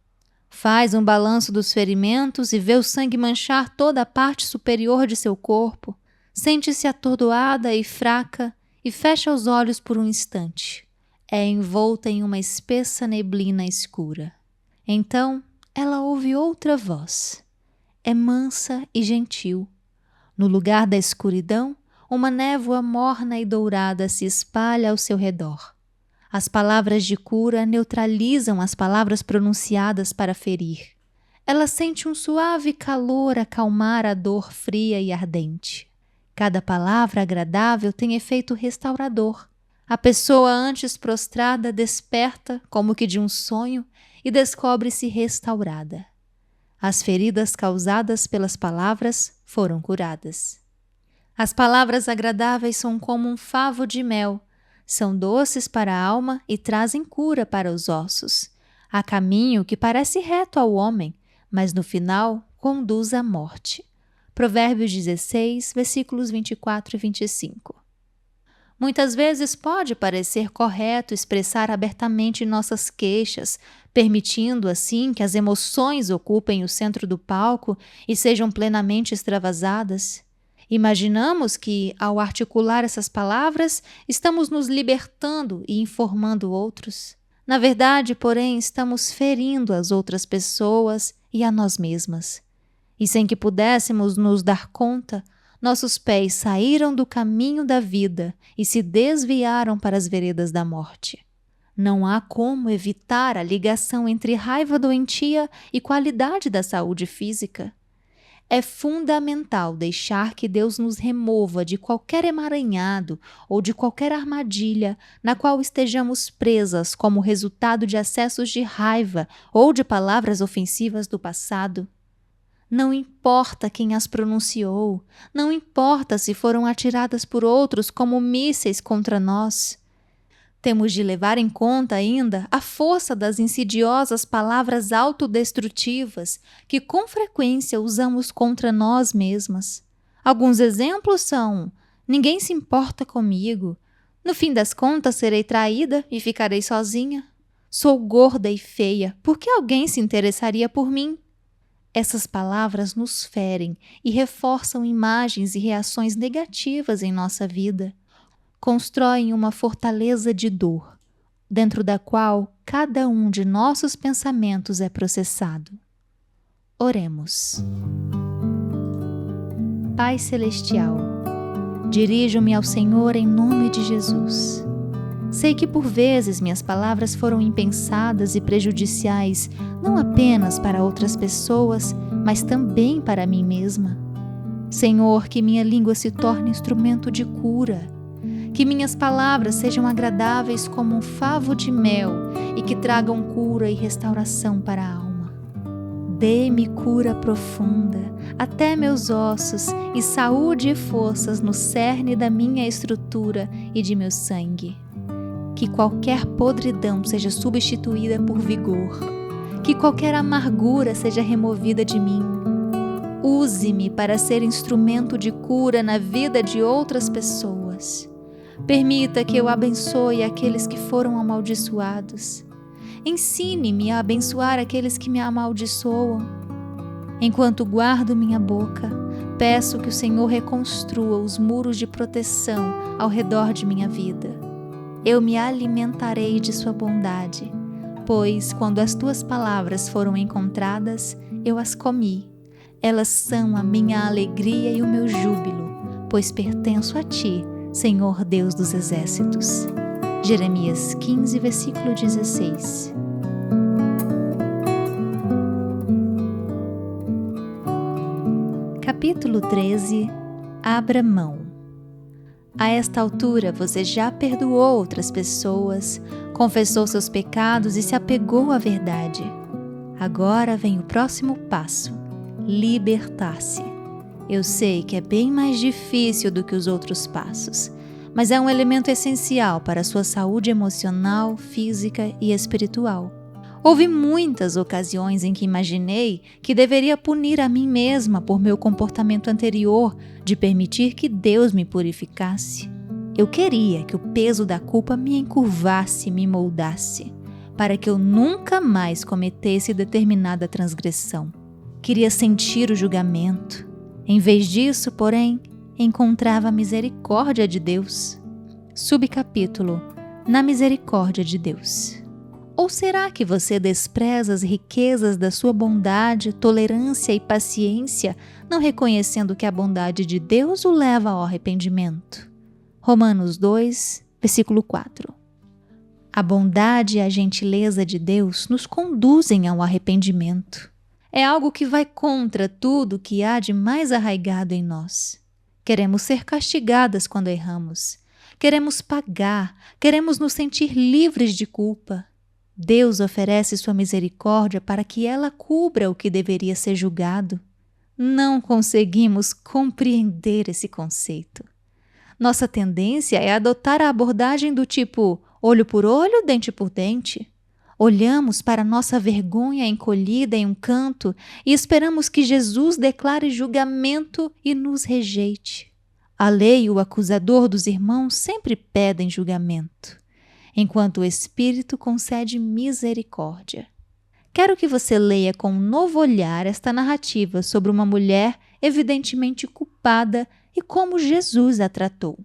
Faz um balanço dos ferimentos e vê o sangue manchar toda a parte superior de seu corpo. Sente-se atordoada e fraca e fecha os olhos por um instante. É envolta em uma espessa neblina escura. Então, ela ouve outra voz. É mansa e gentil. No lugar da escuridão, uma névoa morna e dourada se espalha ao seu redor. As palavras de cura neutralizam as palavras pronunciadas para ferir. Ela sente um suave calor acalmar a dor fria e ardente. Cada palavra agradável tem efeito restaurador. A pessoa antes prostrada desperta, como que de um sonho, e descobre-se restaurada. As feridas causadas pelas palavras foram curadas. As palavras agradáveis são como um favo de mel. São doces para a alma e trazem cura para os ossos. Há caminho que parece reto ao homem, mas no final conduz à morte. Provérbios 16, versículos 24 e 25. Muitas vezes pode parecer correto expressar abertamente nossas queixas, permitindo assim que as emoções ocupem o centro do palco e sejam plenamente extravasadas. Imaginamos que, ao articular essas palavras, estamos nos libertando e informando outros. Na verdade, porém, estamos ferindo as outras pessoas e a nós mesmas. E sem que pudéssemos nos dar conta, nossos pés saíram do caminho da vida e se desviaram para as veredas da morte. Não há como evitar a ligação entre raiva doentia e qualidade da saúde física. É fundamental deixar que Deus nos remova de qualquer emaranhado ou de qualquer armadilha na qual estejamos presas como resultado de acessos de raiva ou de palavras ofensivas do passado. Não importa quem as pronunciou, não importa se foram atiradas por outros como mísseis contra nós. Temos de levar em conta ainda a força das insidiosas palavras autodestrutivas que com frequência usamos contra nós mesmas. Alguns exemplos são: ninguém se importa comigo, no fim das contas serei traída e ficarei sozinha, sou gorda e feia, por que alguém se interessaria por mim? Essas palavras nos ferem e reforçam imagens e reações negativas em nossa vida. Constroem uma fortaleza de dor, dentro da qual cada um de nossos pensamentos é processado. Oremos. Pai Celestial, dirijo-me ao Senhor em nome de Jesus. Sei que por vezes minhas palavras foram impensadas e prejudiciais, não apenas para outras pessoas, mas também para mim mesma. Senhor, que minha língua se torne instrumento de cura. Que minhas palavras sejam agradáveis como um favo de mel e que tragam cura e restauração para a alma. Dê-me cura profunda, até meus ossos, e saúde e forças no cerne da minha estrutura e de meu sangue. Que qualquer podridão seja substituída por vigor. Que qualquer amargura seja removida de mim. Use-me para ser instrumento de cura na vida de outras pessoas. Permita que eu abençoe aqueles que foram amaldiçoados. Ensine-me a abençoar aqueles que me amaldiçoam. Enquanto guardo minha boca, peço que o Senhor reconstrua os muros de proteção ao redor de minha vida. Eu me alimentarei de sua bondade, pois quando as tuas palavras foram encontradas, eu as comi. Elas são a minha alegria e o meu júbilo, pois pertenço a ti, Senhor Deus dos exércitos. Jeremias 15, versículo 16. Capítulo 13. Abra mão. A esta altura, você já perdoou outras pessoas, confessou seus pecados e se apegou à verdade. Agora vem o próximo passo: libertar-se. Eu sei que é bem mais difícil do que os outros passos, mas é um elemento essencial para a sua saúde emocional, física e espiritual. Houve muitas ocasiões em que imaginei que deveria punir a mim mesma por meu comportamento anterior de permitir que Deus me purificasse. Eu queria que o peso da culpa me encurvasse e me moldasse, para que eu nunca mais cometesse determinada transgressão. Queria sentir o julgamento. Em vez disso, porém, encontrava a misericórdia de Deus. Subcapítulo: Na misericórdia de Deus. Ou será que você despreza as riquezas da sua bondade, tolerância e paciência, não reconhecendo que a bondade de Deus o leva ao arrependimento? Romanos 2, versículo 4. A bondade e a gentileza de Deus nos conduzem ao arrependimento. É algo que vai contra tudo que há de mais arraigado em nós. Queremos ser castigadas quando erramos. Queremos pagar, queremos nos sentir livres de culpa. Deus oferece sua misericórdia para que ela cubra o que deveria ser julgado. Não conseguimos compreender esse conceito. Nossa tendência é adotar a abordagem do tipo olho por olho, dente por dente. Olhamos para nossa vergonha encolhida em um canto e esperamos que Jesus declare julgamento e nos rejeite. A lei e o acusador dos irmãos sempre pedem julgamento, enquanto o Espírito concede misericórdia. Quero que você leia com um novo olhar esta narrativa sobre uma mulher evidentemente culpada e como Jesus a tratou.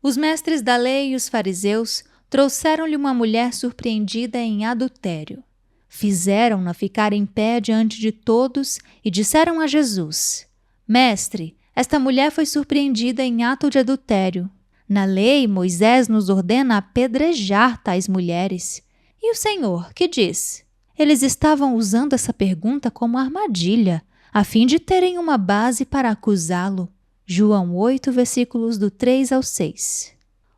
Os mestres da lei e os fariseus trouxeram-lhe uma mulher surpreendida em adultério. Fizeram-na ficar em pé diante de todos e disseram a Jesus: Mestre, esta mulher foi surpreendida em ato de adultério. Na lei, Moisés nos ordena apedrejar tais mulheres. E o Senhor, que diz? Eles estavam usando essa pergunta como armadilha, a fim de terem uma base para acusá-lo. João 8, versículos do 3 ao 6.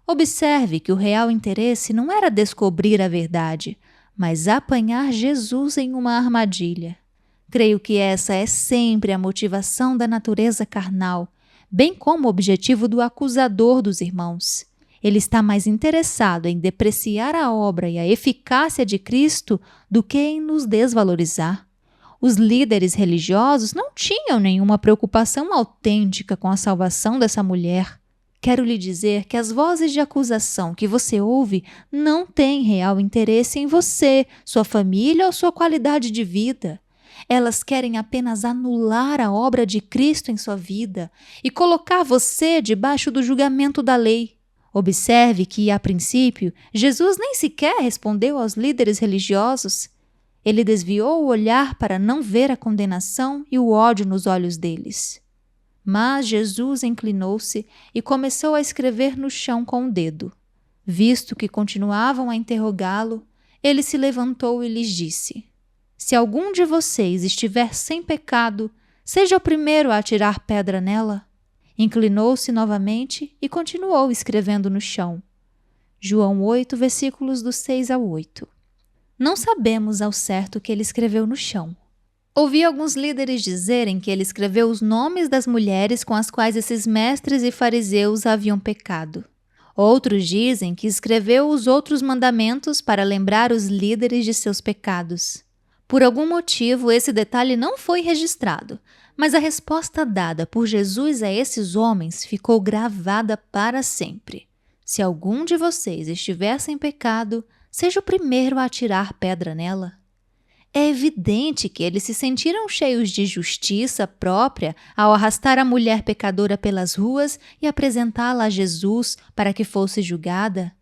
Observe que o real interesse não era descobrir a verdade, mas apanhar Jesus em uma armadilha. Creio que essa é sempre a motivação da natureza carnal, bem como o objetivo do acusador dos irmãos. Ele está mais interessado em depreciar a obra e a eficácia de Cristo do que em nos desvalorizar. Os líderes religiosos não tinham nenhuma preocupação autêntica com a salvação dessa mulher. Quero lhe dizer que as vozes de acusação que você ouve não têm real interesse em você, sua família ou sua qualidade de vida. Elas querem apenas anular a obra de Cristo em sua vida e colocar você debaixo do julgamento da lei. Observe que, a princípio, Jesus nem sequer respondeu aos líderes religiosos. Ele desviou o olhar para não ver a condenação e o ódio nos olhos deles. Mas Jesus inclinou-se e começou a escrever no chão com o dedo. Visto que continuavam a interrogá-lo, ele se levantou e lhes disse: Se algum de vocês estiver sem pecado, seja o primeiro a atirar pedra nela. Inclinou-se novamente e continuou escrevendo no chão. João 8, versículos do 6 ao 8. Não sabemos ao certo o que ele escreveu no chão. Ouvi alguns líderes dizerem que ele escreveu os nomes das mulheres com as quais esses mestres e fariseus haviam pecado. Outros dizem que escreveu os outros mandamentos para lembrar os líderes de seus pecados. Por algum motivo, esse detalhe não foi registrado, mas a resposta dada por Jesus a esses homens ficou gravada para sempre. Se algum de vocês estiver sem pecado, seja o primeiro a atirar pedra nela. É evidente que eles se sentiram cheios de justiça própria ao arrastar a mulher pecadora pelas ruas e apresentá-la a Jesus para que fosse julgada.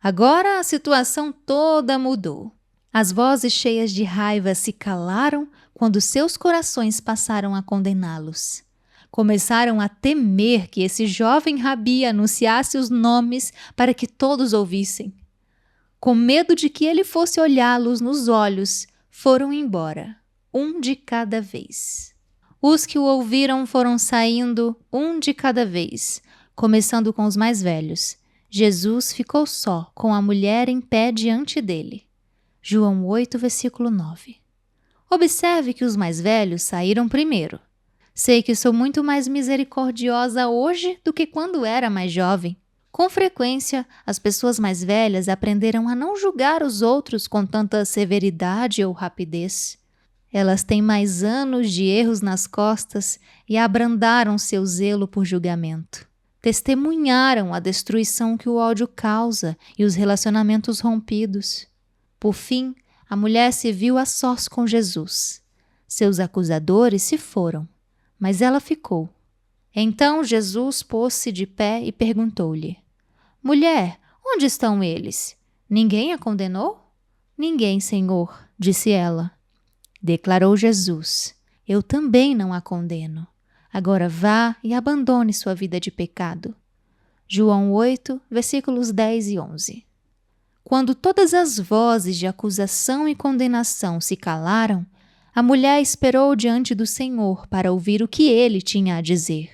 Agora a situação toda mudou. As vozes cheias de raiva se calaram quando seus corações passaram a condená-los. Começaram a temer que esse jovem rabi anunciasse os nomes para que todos ouvissem. Com medo de que ele fosse olhá-los nos olhos, foram embora, um de cada vez. Os que o ouviram foram saindo, um de cada vez, Começando com os mais velhos, Jesus ficou só com a mulher em pé diante dele. João 8, versículo 9. Observe que os mais velhos saíram primeiro. Sei que sou muito mais misericordiosa hoje do que quando era mais jovem. Com frequência, as pessoas mais velhas aprenderam a não julgar os outros com tanta severidade ou rapidez. Elas têm mais anos de erros nas costas e abrandaram seu zelo por julgamento. Testemunharam a destruição que o ódio causa e os relacionamentos rompidos. Por fim, a mulher se viu a sós com Jesus. Seus acusadores se foram, mas ela ficou. Então Jesus pôs-se de pé e perguntou-lhe: Mulher, onde estão eles? Ninguém a condenou? Ninguém, Senhor, disse ela. Declarou Jesus: Eu também não a condeno. Agora vá e abandone sua vida de pecado. João 8, versículos 10 e 11. Quando todas as vozes de acusação e condenação se calaram, a mulher esperou diante do Senhor para ouvir o que ele tinha a dizer.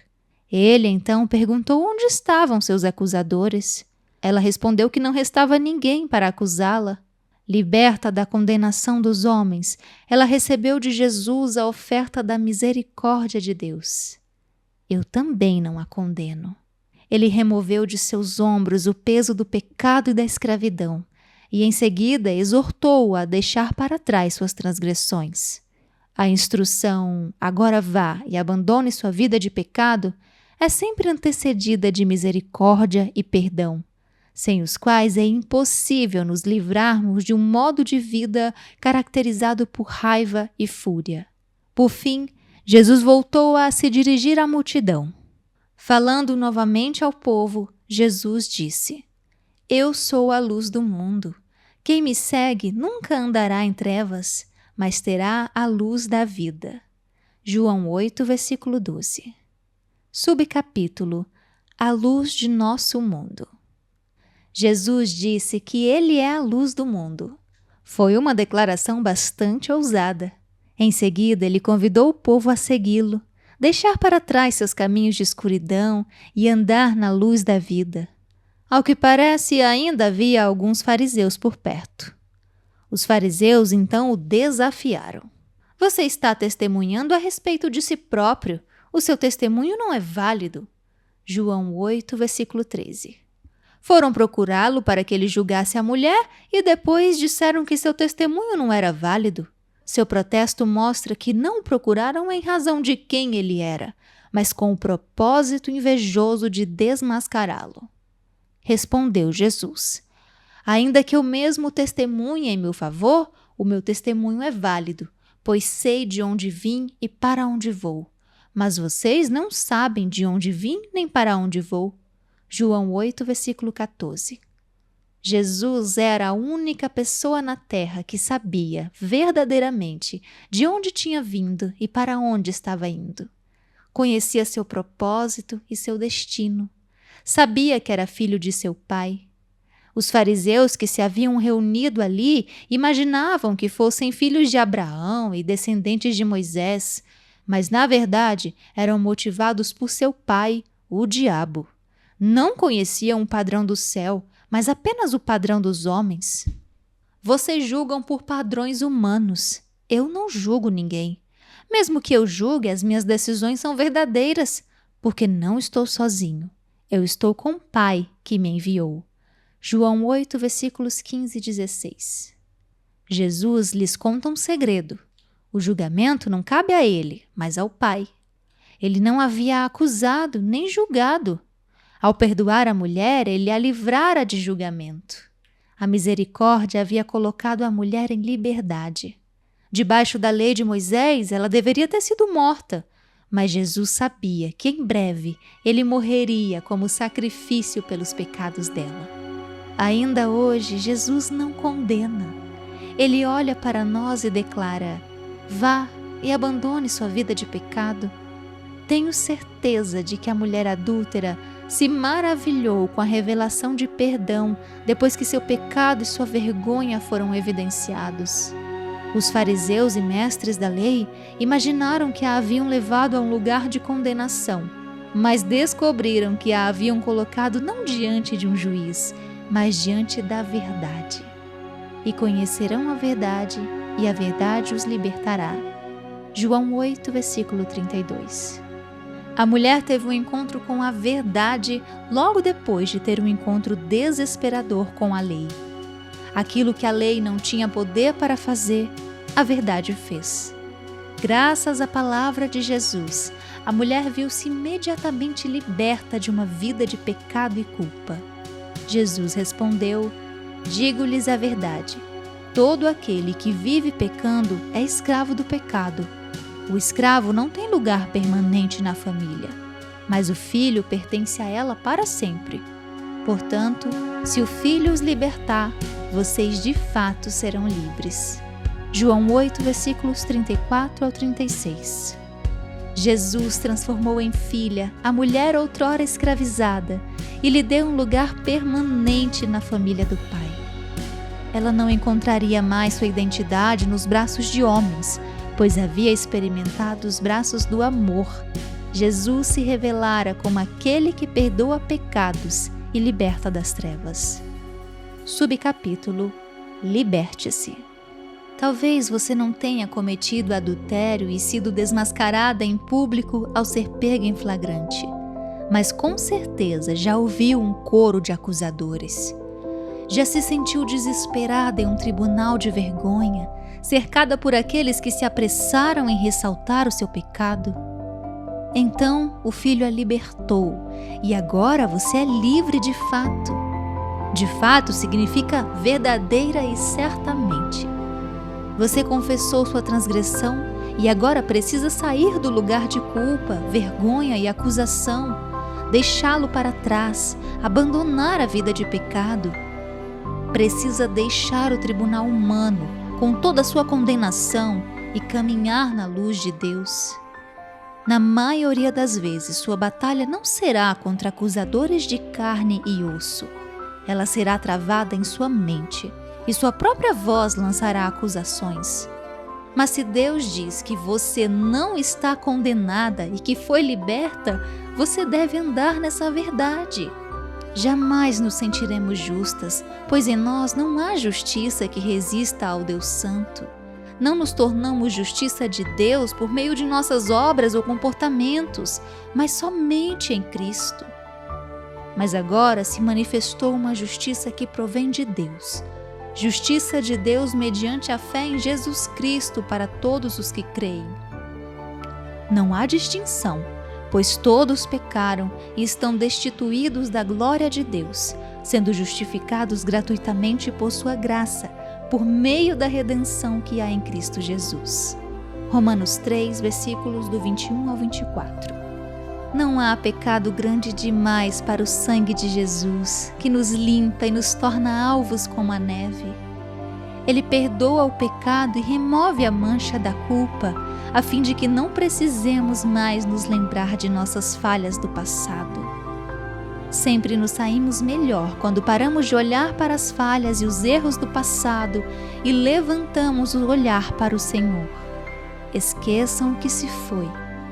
Ele então perguntou onde estavam seus acusadores. Ela respondeu que não restava ninguém para acusá-la. Liberta da condenação dos homens, ela recebeu de Jesus a oferta da misericórdia de Deus. Eu também não a condeno. Ele removeu de seus ombros o peso do pecado e da escravidão, e em seguida exortou-a a deixar para trás suas transgressões. A instrução, agora vá e abandone sua vida de pecado, é sempre antecedida de misericórdia e perdão, sem os quais é impossível nos livrarmos de um modo de vida caracterizado por raiva e fúria. Por fim, Jesus voltou a se dirigir à multidão. Falando novamente ao povo, Jesus disse: Eu sou a luz do mundo. Quem me segue nunca andará em trevas, mas terá a luz da vida. João 8, versículo 12. Subcapítulo: A luz de nosso mundo. Jesus disse que ele é a luz do mundo. Foi uma declaração bastante ousada. Em seguida, ele convidou o povo a segui-lo, deixar para trás seus caminhos de escuridão e andar na luz da vida. Ao que parece, ainda havia alguns fariseus por perto. Os fariseus então o desafiaram. Você está testemunhando a respeito de si próprio. O seu testemunho não é válido. João 8, versículo 13. Foram procurá-lo para que ele julgasse a mulher e depois disseram que seu testemunho não era válido. Seu protesto mostra que não o procuraram em razão de quem ele era, mas com o propósito invejoso de desmascará-lo. Respondeu Jesus: Ainda que eu mesmo testemunhe em meu favor, o meu testemunho é válido, pois sei de onde vim e para onde vou. Mas vocês não sabem de onde vim nem para onde vou. João 8, versículo 14. Jesus era a única pessoa na terra que sabia verdadeiramente de onde tinha vindo e para onde estava indo. Conhecia seu propósito e seu destino. Sabia que era filho de seu pai. Os fariseus que se haviam reunido ali imaginavam que fossem filhos de Abraão e descendentes de Moisés, mas na verdade eram motivados por seu pai, o diabo. Não conheciam o padrão do céu, mas apenas o padrão dos homens. Vocês julgam por padrões humanos. Eu não julgo ninguém. Mesmo que eu julgue, as minhas decisões são verdadeiras, porque não estou sozinho. Eu estou com o Pai que me enviou. João 8, versículos 15 e 16. Jesus lhes conta um segredo. O julgamento não cabe a ele, mas ao Pai. Ele não havia acusado nem julgado. Ao perdoar a mulher, ele a livrara de julgamento. A misericórdia havia colocado a mulher em liberdade. Debaixo da lei de Moisés, ela deveria ter sido morta, mas Jesus sabia que em breve ele morreria como sacrifício pelos pecados dela. Ainda hoje, Jesus não condena. Ele olha para nós e declara: vá e abandone sua vida de pecado. Tenho certeza de que a mulher adúltera se maravilhou com a revelação de perdão depois que seu pecado e sua vergonha foram evidenciados. Os fariseus e mestres da lei imaginaram que a haviam levado a um lugar de condenação, mas descobriram que a haviam colocado não diante de um juiz, mas diante da verdade. E conhecerão a verdade, e a verdade os libertará. João 8, versículo 32. A mulher teve um encontro com a verdade logo depois de ter um encontro desesperador com a lei. Aquilo que a lei não tinha poder para fazer, a verdade fez. Graças à palavra de Jesus, a mulher viu-se imediatamente liberta de uma vida de pecado e culpa. Jesus respondeu: digo-lhes a verdade. Todo aquele que vive pecando é escravo do pecado. O escravo não tem lugar permanente na família, mas o filho pertence a ela para sempre. Portanto, se o filho os libertar, vocês de fato serão livres. João 8, versículos 34 ao 36. Jesus transformou em filha a mulher outrora escravizada e lhe deu um lugar permanente na família do Pai. Ela não encontraria mais sua identidade nos braços de homens, pois havia experimentado os braços do amor. Jesus se revelara como aquele que perdoa pecados e liberta das trevas. Subcapítulo: Liberte-se. Talvez você não tenha cometido adultério e sido desmascarada em público ao ser pega em flagrante, mas com certeza já ouviu um coro de acusadores. Já se sentiu desesperada em um tribunal de vergonha, cercada por aqueles que se apressaram em ressaltar o seu pecado? Então o Filho a libertou e agora você é livre de fato. De fato significa verdadeira e certamente. Você confessou sua transgressão e agora precisa sair do lugar de culpa, vergonha e acusação, deixá-lo para trás, abandonar a vida de pecado. Precisa deixar o tribunal humano com toda a sua condenação e caminhar na luz de Deus. Na maioria das vezes, sua batalha não será contra acusadores de carne e osso. Ela será travada em sua mente e sua própria voz lançará acusações. Mas se Deus diz que você não está condenada e que foi liberta, você deve andar nessa verdade. Jamais nos sentiremos justas, pois em nós não há justiça que resista ao Deus Santo. Não nos tornamos justiça de Deus por meio de nossas obras ou comportamentos, mas somente em Cristo. Mas agora se manifestou uma justiça que provém de Deus. Justiça de Deus mediante a fé em Jesus Cristo para todos os que creem. Não há distinção, pois todos pecaram e estão destituídos da glória de Deus, sendo justificados gratuitamente por sua graça, por meio da redenção que há em Cristo Jesus. Romanos 3, versículos do 21 ao 24. Não há pecado grande demais para o sangue de Jesus, que nos limpa e nos torna alvos como a neve. Ele perdoa o pecado e remove a mancha da culpa, a fim de que não precisemos mais nos lembrar de nossas falhas do passado. Sempre nos saímos melhor quando paramos de olhar para as falhas e os erros do passado e levantamos o olhar para o Senhor. Esqueçam o que se foi,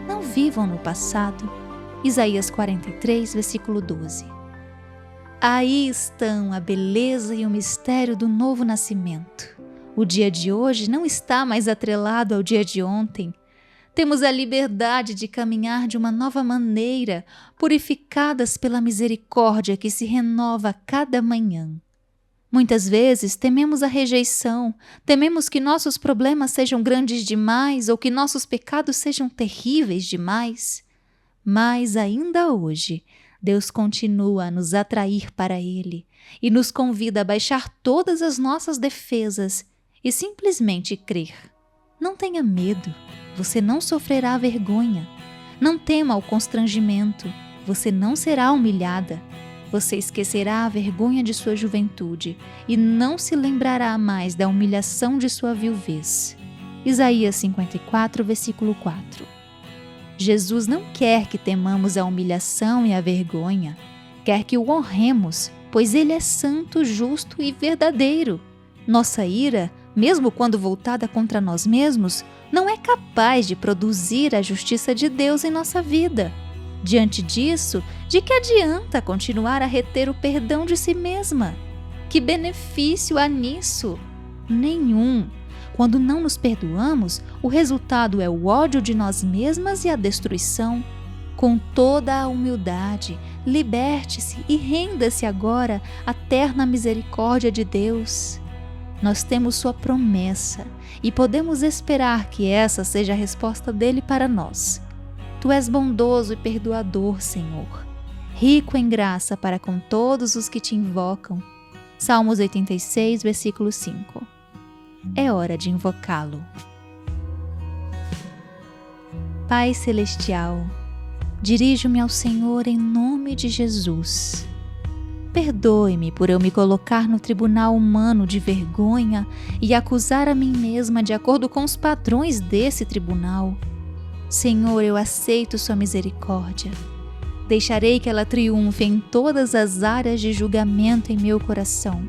não vivam no passado. Isaías 43, versículo 12. Aí estão a beleza e o mistério do novo nascimento. O dia de hoje não está mais atrelado ao dia de ontem. Temos a liberdade de caminhar de uma nova maneira, purificadas pela misericórdia que se renova a cada manhã. Muitas vezes tememos a rejeição, tememos que nossos problemas sejam grandes demais ou que nossos pecados sejam terríveis demais. Mas ainda hoje, Deus continua a nos atrair para Ele e nos convida a baixar todas as nossas defesas e simplesmente crer. Não tenha medo, você não sofrerá vergonha. Não tema o constrangimento, você não será humilhada. Você esquecerá a vergonha de sua juventude e não se lembrará mais da humilhação de sua viuvez. Isaías 54, versículo 4. Jesus não quer que temamos a humilhação e a vergonha, quer que o honremos, pois Ele é santo, justo e verdadeiro. Nossa ira, mesmo quando voltada contra nós mesmos, não é capaz de produzir a justiça de Deus em nossa vida. Diante disso, de que adianta continuar a reter o perdão de si mesma? Que benefício há nisso? Nenhum. Quando não nos perdoamos, o resultado é o ódio de nós mesmas e a destruição. Com toda a humildade, liberte-se e renda-se agora à terna misericórdia de Deus. Nós temos sua promessa e podemos esperar que essa seja a resposta dele para nós. Tu és bondoso e perdoador, Senhor, rico em graça para com todos os que te invocam. Salmos 86, versículo 5. É hora de invocá-lo. Pai Celestial, dirijo-me ao Senhor em nome de Jesus. Perdoe-me por eu me colocar no tribunal humano de vergonha e acusar a mim mesma de acordo com os padrões desse tribunal. Senhor, eu aceito sua misericórdia. Deixarei que ela triunfe em todas as áreas de julgamento em meu coração.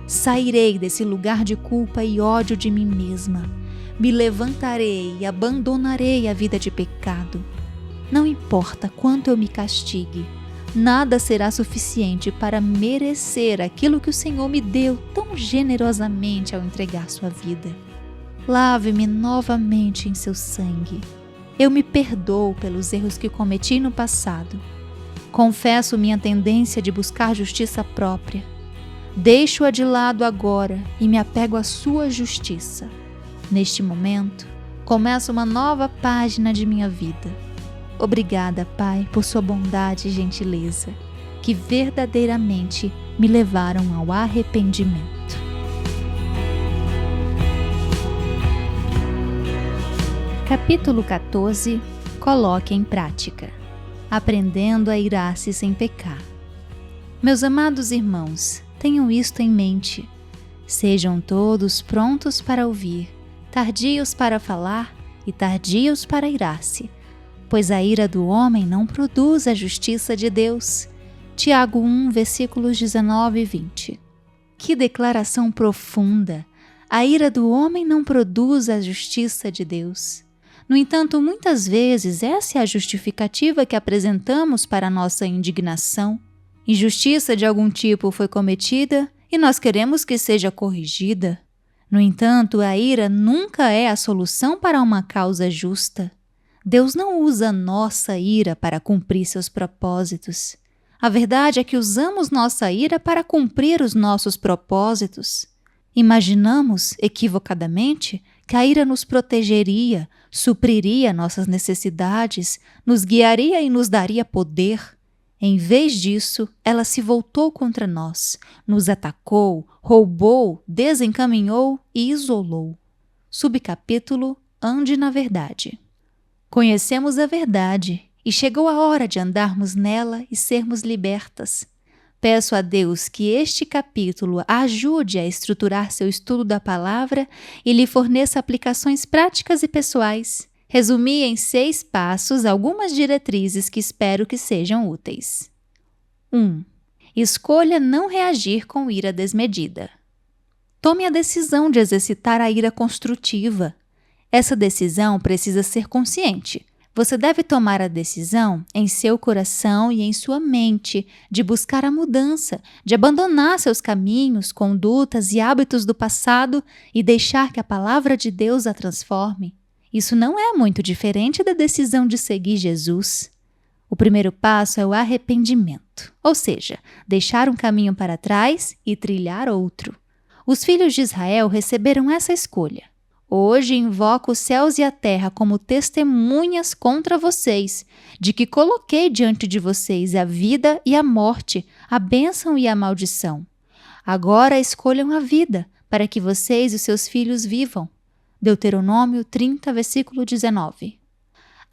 Sairei desse lugar de culpa e ódio de mim mesma. Me levantarei e abandonarei a vida de pecado. Não importa quanto eu me castigue, nada será suficiente para merecer aquilo que o Senhor me deu tão generosamente ao entregar sua vida. Lave-me novamente em seu sangue. Eu me perdoo pelos erros que cometi no passado. Confesso minha tendência de buscar justiça própria. Deixo-a de lado agora e me apego à sua justiça. Neste momento, começa uma nova página de minha vida. Obrigada, Pai, por sua bondade e gentileza, que verdadeiramente me levaram ao arrependimento. Capítulo 14. Coloque em prática. Aprendendo a irar-se sem pecar. Meus amados irmãos, tenham isto em mente. Sejam todos prontos para ouvir, tardios para falar e tardios para irar-se, pois a ira do homem não produz a justiça de Deus. Tiago 1, versículos 19 e 20. Que declaração profunda! A ira do homem não produz a justiça de Deus. No entanto, muitas vezes essa é a justificativa que apresentamos para a nossa indignação. Injustiça de algum tipo foi cometida e nós queremos que seja corrigida. No entanto, a ira nunca é a solução para uma causa justa. Deus não usa nossa ira para cumprir seus propósitos. A verdade é que usamos nossa ira para cumprir os nossos propósitos. Imaginamos, equivocadamente, que a ira nos protegeria, supriria nossas necessidades, nos guiaria e nos daria poder. Em vez disso, ela se voltou contra nós, nos atacou, roubou, desencaminhou e isolou. Subcapítulo: Ande na verdade. Conhecemos a verdade e chegou a hora de andarmos nela e sermos libertas. Peço a Deus que este capítulo ajude a estruturar seu estudo da palavra e lhe forneça aplicações práticas e pessoais. Resumi em 6 passos algumas diretrizes que espero que sejam úteis. 1. Escolha não reagir com ira desmedida. Tome a decisão de exercitar a ira construtiva. Essa decisão precisa ser consciente. Você deve tomar a decisão em seu coração e em sua mente de buscar a mudança, de abandonar seus caminhos, condutas e hábitos do passado e deixar que a palavra de Deus a transforme. Isso não é muito diferente da decisão de seguir Jesus. O primeiro passo é o arrependimento, ou seja, deixar um caminho para trás e trilhar outro. Os filhos de Israel receberam essa escolha. Hoje invoco os céus e a terra como testemunhas contra vocês, de que coloquei diante de vocês a vida e a morte, a bênção e a maldição. Agora escolham a vida, para que vocês e os seus filhos vivam. Deuteronômio 30, versículo 19.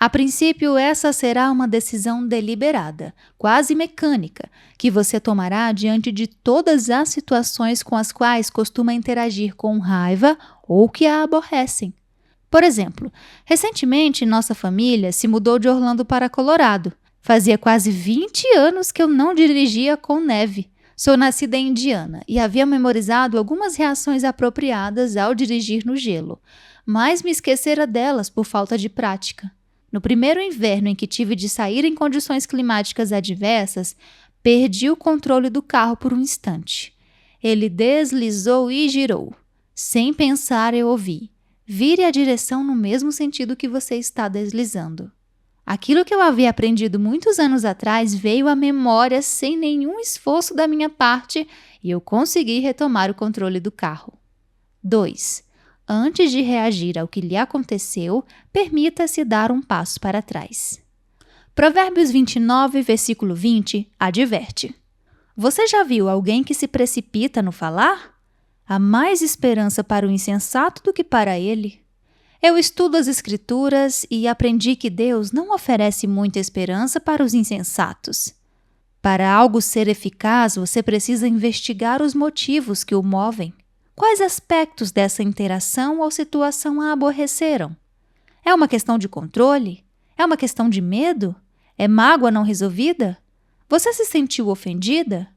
A princípio, essa será uma decisão deliberada, quase mecânica, que você tomará diante de todas as situações com as quais costuma interagir com raiva ou que a aborrecem. Por exemplo, recentemente nossa família se mudou de Orlando para Colorado. Fazia quase 20 anos que eu não dirigia com neve. Sou nascida em Indiana e havia memorizado algumas reações apropriadas ao dirigir no gelo, mas me esquecera delas por falta de prática. No primeiro inverno em que tive de sair em condições climáticas adversas, perdi o controle do carro por um instante. Ele deslizou e girou. Sem pensar, eu ouvi: vire a direção no mesmo sentido que você está deslizando. Aquilo que eu havia aprendido muitos anos atrás veio à memória sem nenhum esforço da minha parte e eu consegui retomar o controle do carro. 2. Antes de reagir ao que lhe aconteceu, permita-se dar um passo para trás. Provérbios 29, versículo 20, adverte: você já viu alguém que se precipita no falar? Há mais esperança para o insensato do que para ele. Eu estudo as Escrituras e aprendi que Deus não oferece muita esperança para os insensatos. Para algo ser eficaz, você precisa investigar os motivos que o movem. Quais aspectos dessa interação ou situação a aborreceram? É uma questão de controle? É uma questão de medo? É mágoa não resolvida? Você se sentiu ofendida?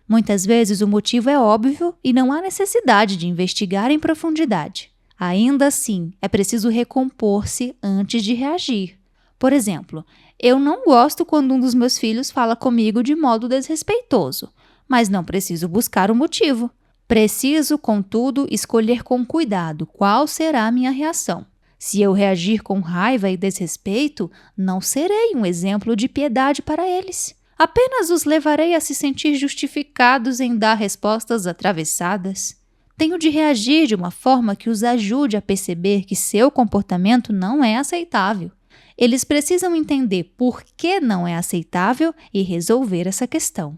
Muitas vezes o motivo é óbvio e não há necessidade de investigar em profundidade. Ainda assim, é preciso recompor-se antes de reagir. Por exemplo, eu não gosto quando um dos meus filhos fala comigo de modo desrespeitoso, mas não preciso buscar o motivo. Preciso, contudo, escolher com cuidado qual será a minha reação. Se eu reagir com raiva e desrespeito, não serei um exemplo de piedade para eles. Apenas os levarei a se sentir justificados em dar respostas atravessadas. Tenho de reagir de uma forma que os ajude a perceber que seu comportamento não é aceitável. Eles precisam entender por que não é aceitável e resolver essa questão.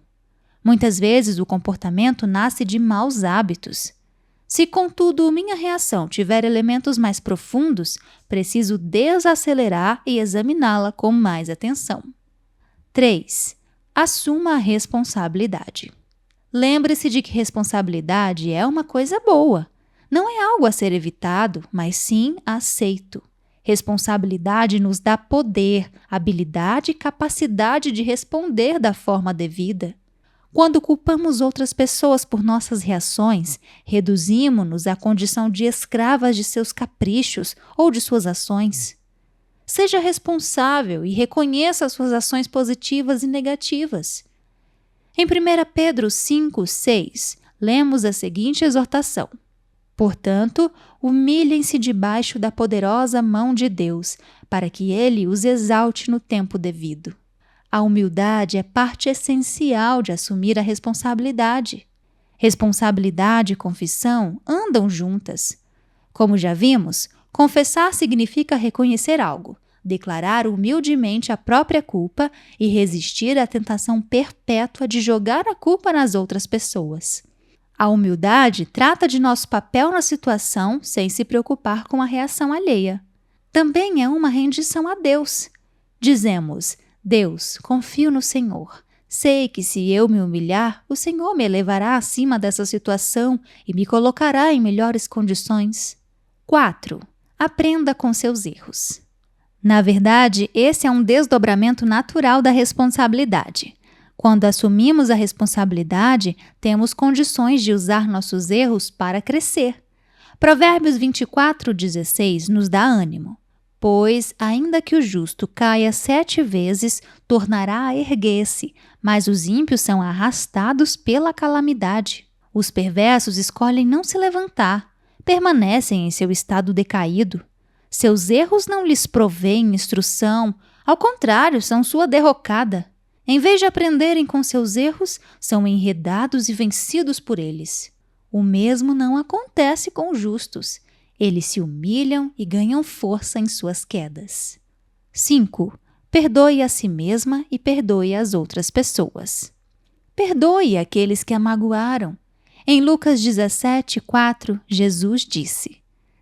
Muitas vezes o comportamento nasce de maus hábitos. Se, contudo, minha reação tiver elementos mais profundos, preciso desacelerar e examiná-la com mais atenção. 3. Assuma a responsabilidade. Lembre-se de que responsabilidade é uma coisa boa. Não é algo a ser evitado, mas sim aceito. Responsabilidade nos dá poder, habilidade e capacidade de responder da forma devida. Quando culpamos outras pessoas por nossas reações, reduzimos-nos à condição de escravas de seus caprichos ou de suas ações. Seja responsável e reconheça suas ações positivas e negativas. Em 1 Pedro 5, 6, lemos a seguinte exortação: portanto, humilhem-se debaixo da poderosa mão de Deus, para que Ele os exalte no tempo devido. A humildade é parte essencial de assumir a responsabilidade. Responsabilidade e confissão andam juntas. Como já vimos, confessar significa reconhecer algo, declarar humildemente a própria culpa e resistir à tentação perpétua de jogar a culpa nas outras pessoas. A humildade trata de nosso papel na situação sem se preocupar com a reação alheia. Também é uma rendição a Deus. Dizemos: Deus, confio no Senhor. Sei que se eu me humilhar, o Senhor me elevará acima dessa situação e me colocará em melhores condições. 4. Aprenda com seus erros. Na verdade, esse é um desdobramento natural da responsabilidade. Quando assumimos a responsabilidade, temos condições de usar nossos erros para crescer. Provérbios 24:16 nos dá ânimo. Pois, ainda que o justo caia 7 vezes, tornará a erguer-se, mas os ímpios são arrastados pela calamidade. Os perversos escolhem não se levantar, permanecem em seu estado decaído. Seus erros não lhes provêem instrução, ao contrário, são sua derrocada. Em vez de aprenderem com seus erros, são enredados e vencidos por eles. O mesmo não acontece com os justos. Eles se humilham e ganham força em suas quedas. 5. Perdoe a si mesma e perdoe as outras pessoas. Perdoe aqueles que a magoaram. Em Lucas 17:4, Jesus disse: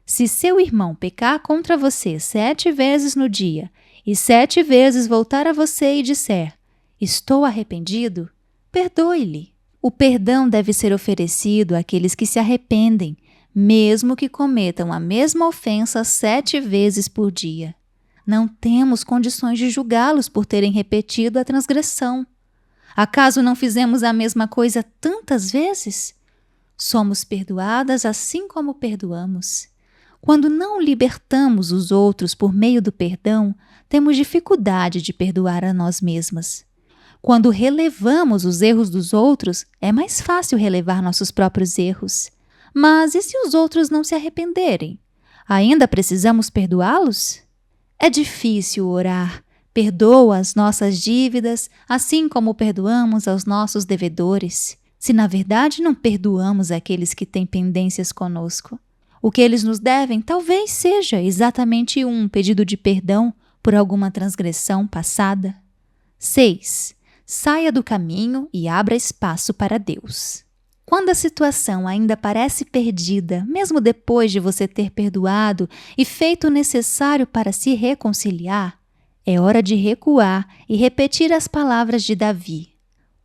se seu irmão pecar contra você 7 vezes no dia e 7 vezes voltar a você e disser: estou arrependido, perdoe-lhe. O perdão deve ser oferecido àqueles que se arrependem, mesmo que cometam a mesma ofensa 7 vezes por dia. Não temos condições de julgá-los por terem repetido a transgressão. Acaso não fizemos a mesma coisa tantas vezes? Somos perdoadas assim como perdoamos. Quando não libertamos os outros por meio do perdão, temos dificuldade de perdoar a nós mesmas. Quando relevamos os erros dos outros, é mais fácil relevar nossos próprios erros. Mas e se os outros não se arrependerem? Ainda precisamos perdoá-los? É difícil orar, perdoa as nossas dívidas, assim como perdoamos aos nossos devedores, se na verdade não perdoamos aqueles que têm pendências conosco. O que eles nos devem talvez seja exatamente um pedido de perdão por alguma transgressão passada. 6. Saia do caminho e abra espaço para Deus. Quando a situação ainda parece perdida, mesmo depois de você ter perdoado e feito o necessário para se reconciliar, é hora de recuar e repetir as palavras de Davi.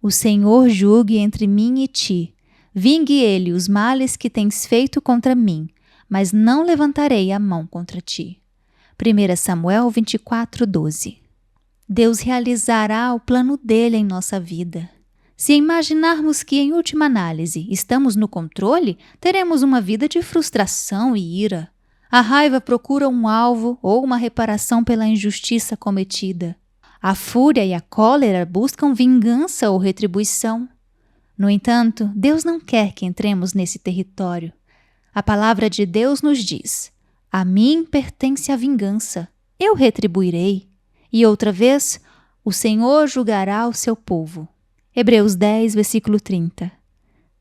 O Senhor julgue entre mim e ti. Vingue ele os males que tens feito contra mim, mas não levantarei a mão contra ti. 1 Samuel 24:12. Deus realizará o plano dele em nossa vida. Se imaginarmos que, em última análise, estamos no controle, teremos uma vida de frustração e ira. A raiva procura um alvo ou uma reparação pela injustiça cometida. A fúria e a cólera buscam vingança ou retribuição. No entanto, Deus não quer que entremos nesse território. A palavra de Deus nos diz: a mim pertence a vingança, eu retribuirei. E outra vez, o Senhor julgará o seu povo. Hebreus 10, versículo 30.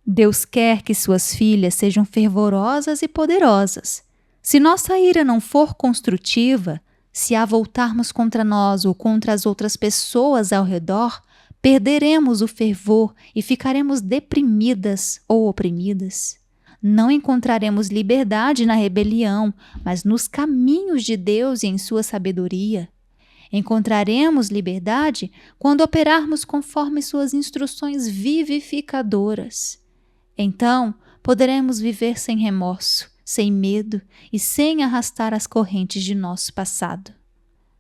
Deus quer que suas filhas sejam fervorosas e poderosas. Se nossa ira não for construtiva, se a voltarmos contra nós ou contra as outras pessoas ao redor, perderemos o fervor e ficaremos deprimidas ou oprimidas. Não encontraremos liberdade na rebelião, mas nos caminhos de Deus e em sua sabedoria. Encontraremos liberdade quando operarmos conforme suas instruções vivificadoras. Então, poderemos viver sem remorso, sem medo e sem arrastar as correntes de nosso passado.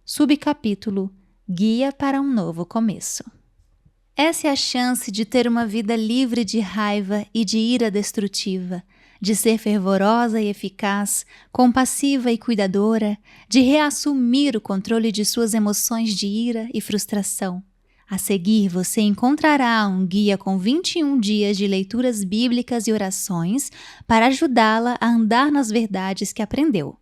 Subcapítulo: Guia para um novo começo. Essa é a chance de ter uma vida livre de raiva e de ira destrutiva, de ser fervorosa e eficaz, compassiva e cuidadora, de reassumir o controle de suas emoções de ira e frustração. A seguir, você encontrará um guia com 21 dias de leituras bíblicas e orações para ajudá-la a andar nas verdades que aprendeu.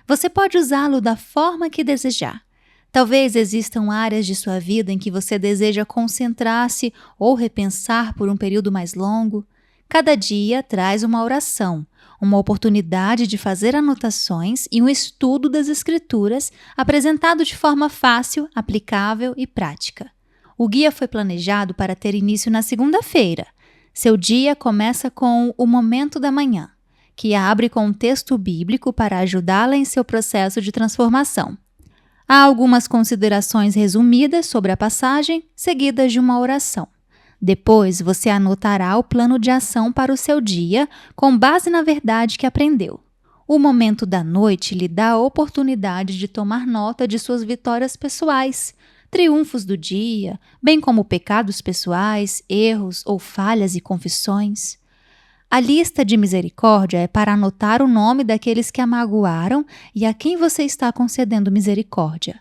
Você pode usá-lo da forma que desejar. Talvez existam áreas de sua vida em que você deseja concentrar-se ou repensar por um período mais longo. Cada dia traz uma oração, uma oportunidade de fazer anotações e um estudo das Escrituras apresentado de forma fácil, aplicável e prática. O guia foi planejado para ter início na segunda-feira. Seu dia começa com o Momento da Manhã, que abre com um texto bíblico para ajudá-la em seu processo de transformação. Há algumas considerações resumidas sobre a passagem, seguidas de uma oração. Depois, você anotará o plano de ação para o seu dia, com base na verdade que aprendeu. O momento da noite lhe dá a oportunidade de tomar nota de suas vitórias pessoais, triunfos do dia, bem como pecados pessoais, erros ou falhas e confissões. A lista de misericórdia é para anotar o nome daqueles que a magoaram e a quem você está concedendo misericórdia.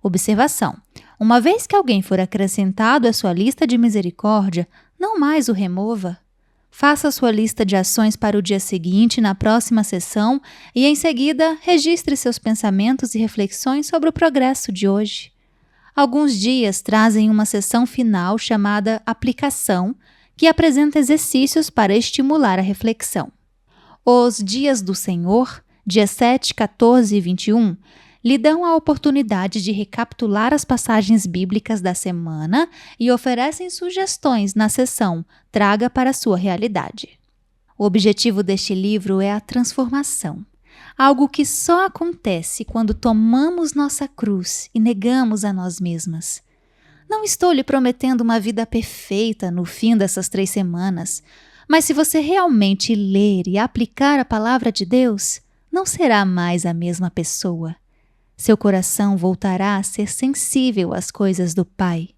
Observação: uma vez que alguém for acrescentado à sua lista de misericórdia, não mais o remova. Faça sua lista de ações para o dia seguinte na próxima sessão e, em seguida, registre seus pensamentos e reflexões sobre o progresso de hoje. Alguns dias trazem uma sessão final chamada Aplicação, que apresenta exercícios para estimular a reflexão. Os Dias do Senhor, dias 7, 14 e 21, lhe dão a oportunidade de recapitular as passagens bíblicas da semana e oferecem sugestões na seção Traga para a sua realidade. O objetivo deste livro é a transformação, algo que só acontece quando tomamos nossa cruz e negamos a nós mesmas. Não estou lhe prometendo uma vida perfeita no fim dessas 3 semanas, mas se você realmente ler e aplicar a palavra de Deus, não será mais a mesma pessoa. Seu coração voltará a ser sensível às coisas do Pai.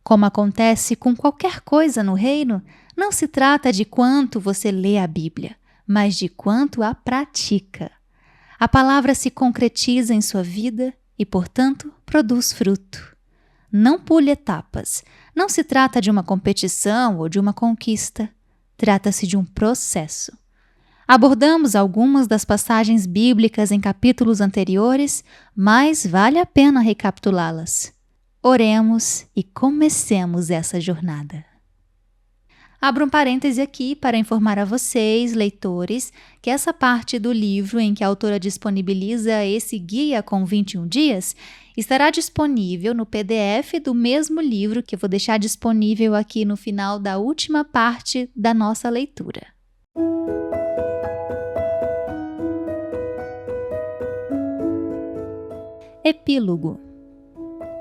Como acontece com qualquer coisa no reino, não se trata de quanto você lê a Bíblia, mas de quanto a pratica. A palavra se concretiza em sua vida e, portanto, produz fruto. Não pule etapas. Não se trata de uma competição ou de uma conquista. Trata-se de um processo. Abordamos algumas das passagens bíblicas em capítulos anteriores, mas vale a pena recapitulá-las. Oremos e comecemos essa jornada. Abro um parêntese aqui para informar a vocês, leitores, que essa parte do livro em que a autora disponibiliza esse guia com 21 dias estará disponível no PDF do mesmo livro que eu vou deixar disponível aqui no final da última parte da nossa leitura. Epílogo.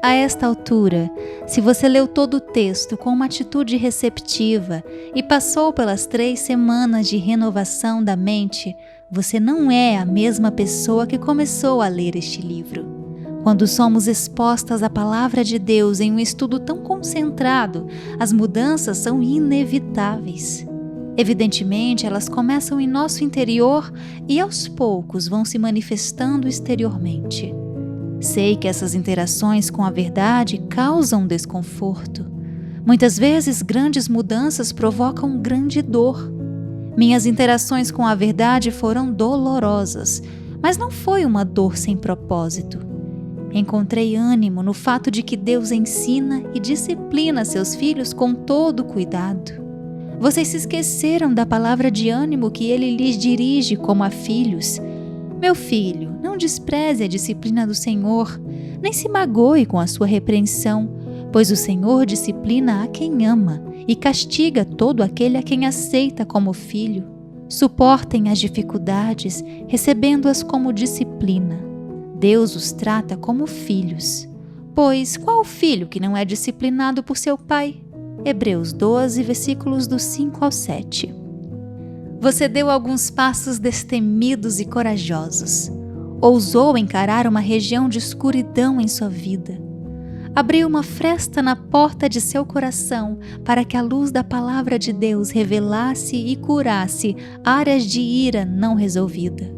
A esta altura, se você leu todo o texto com uma atitude receptiva e passou pelas 3 semanas de renovação da mente, você não é a mesma pessoa que começou a ler este livro. Quando somos expostas à palavra de Deus em um estudo tão concentrado, as mudanças são inevitáveis. Evidentemente, elas começam em nosso interior e aos poucos vão se manifestando exteriormente. Sei que essas interações com a verdade causam desconforto. Muitas vezes, grandes mudanças provocam grande dor. Minhas interações com a verdade foram dolorosas, mas não foi uma dor sem propósito. Encontrei ânimo no fato de que Deus ensina e disciplina seus filhos com todo cuidado. Vocês se esqueceram da palavra de ânimo que Ele lhes dirige como a filhos. Meu filho, não despreze a disciplina do Senhor, nem se magoe com a sua repreensão, pois o Senhor disciplina a quem ama e castiga todo aquele a quem aceita como filho. Suportem as dificuldades, recebendo-as como disciplina. Deus os trata como filhos. Pois qual filho que não é disciplinado por seu pai? Hebreus 12, versículos do 5 ao 7. Você deu alguns passos destemidos e corajosos. Ousou encarar uma região de escuridão em sua vida. Abriu uma fresta na porta de seu coração para que a luz da palavra de Deus revelasse e curasse áreas de ira não resolvida.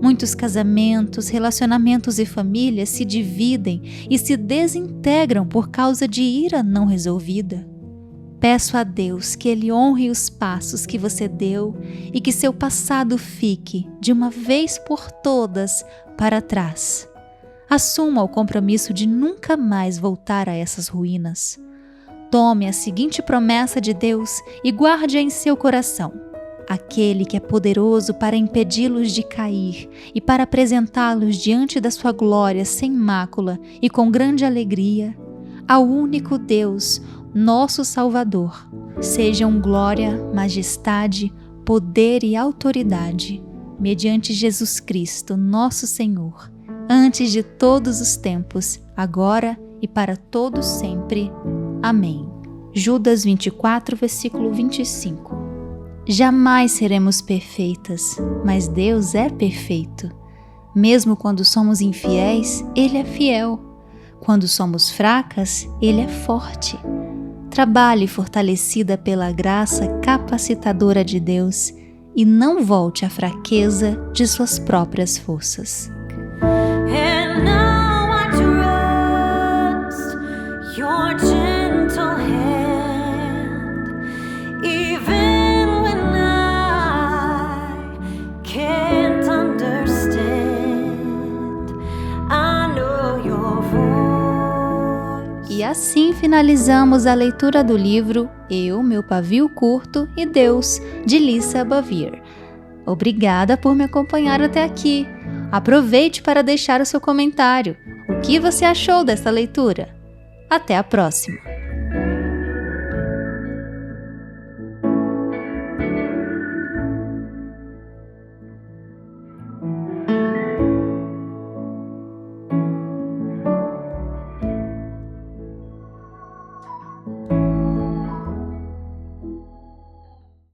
Muitos casamentos, relacionamentos e famílias se dividem e se desintegram por causa de ira não resolvida. Peço a Deus que Ele honre os passos que você deu e que seu passado fique, de uma vez por todas, para trás. Assuma o compromisso de nunca mais voltar a essas ruínas. Tome a seguinte promessa de Deus e guarde-a em seu coração. Aquele que é poderoso para impedi-los de cair e para apresentá-los diante da sua glória sem mácula e com grande alegria, ao único Deus, nosso Salvador, sejam glória, majestade, poder e autoridade, mediante Jesus Cristo, nosso Senhor, antes de todos os tempos, agora e para todos sempre. Amém. Judas 24, versículo 25. Jamais seremos perfeitas, mas Deus é perfeito. Mesmo quando somos infiéis, Ele é fiel. Quando somos fracas, Ele é forte. Trabalhe fortalecida pela graça capacitadora de Deus e não volte à fraqueza de suas próprias forças. And now I trust your gentle hand, even when I can't understand. I know your voice. E assim finalizamos a leitura do livro Eu, Meu Pavio Curto e Deus, de Lisa Bevere. Obrigada por me acompanhar até aqui. Aproveite para deixar o seu comentário. O que você achou dessa leitura? Até a próxima!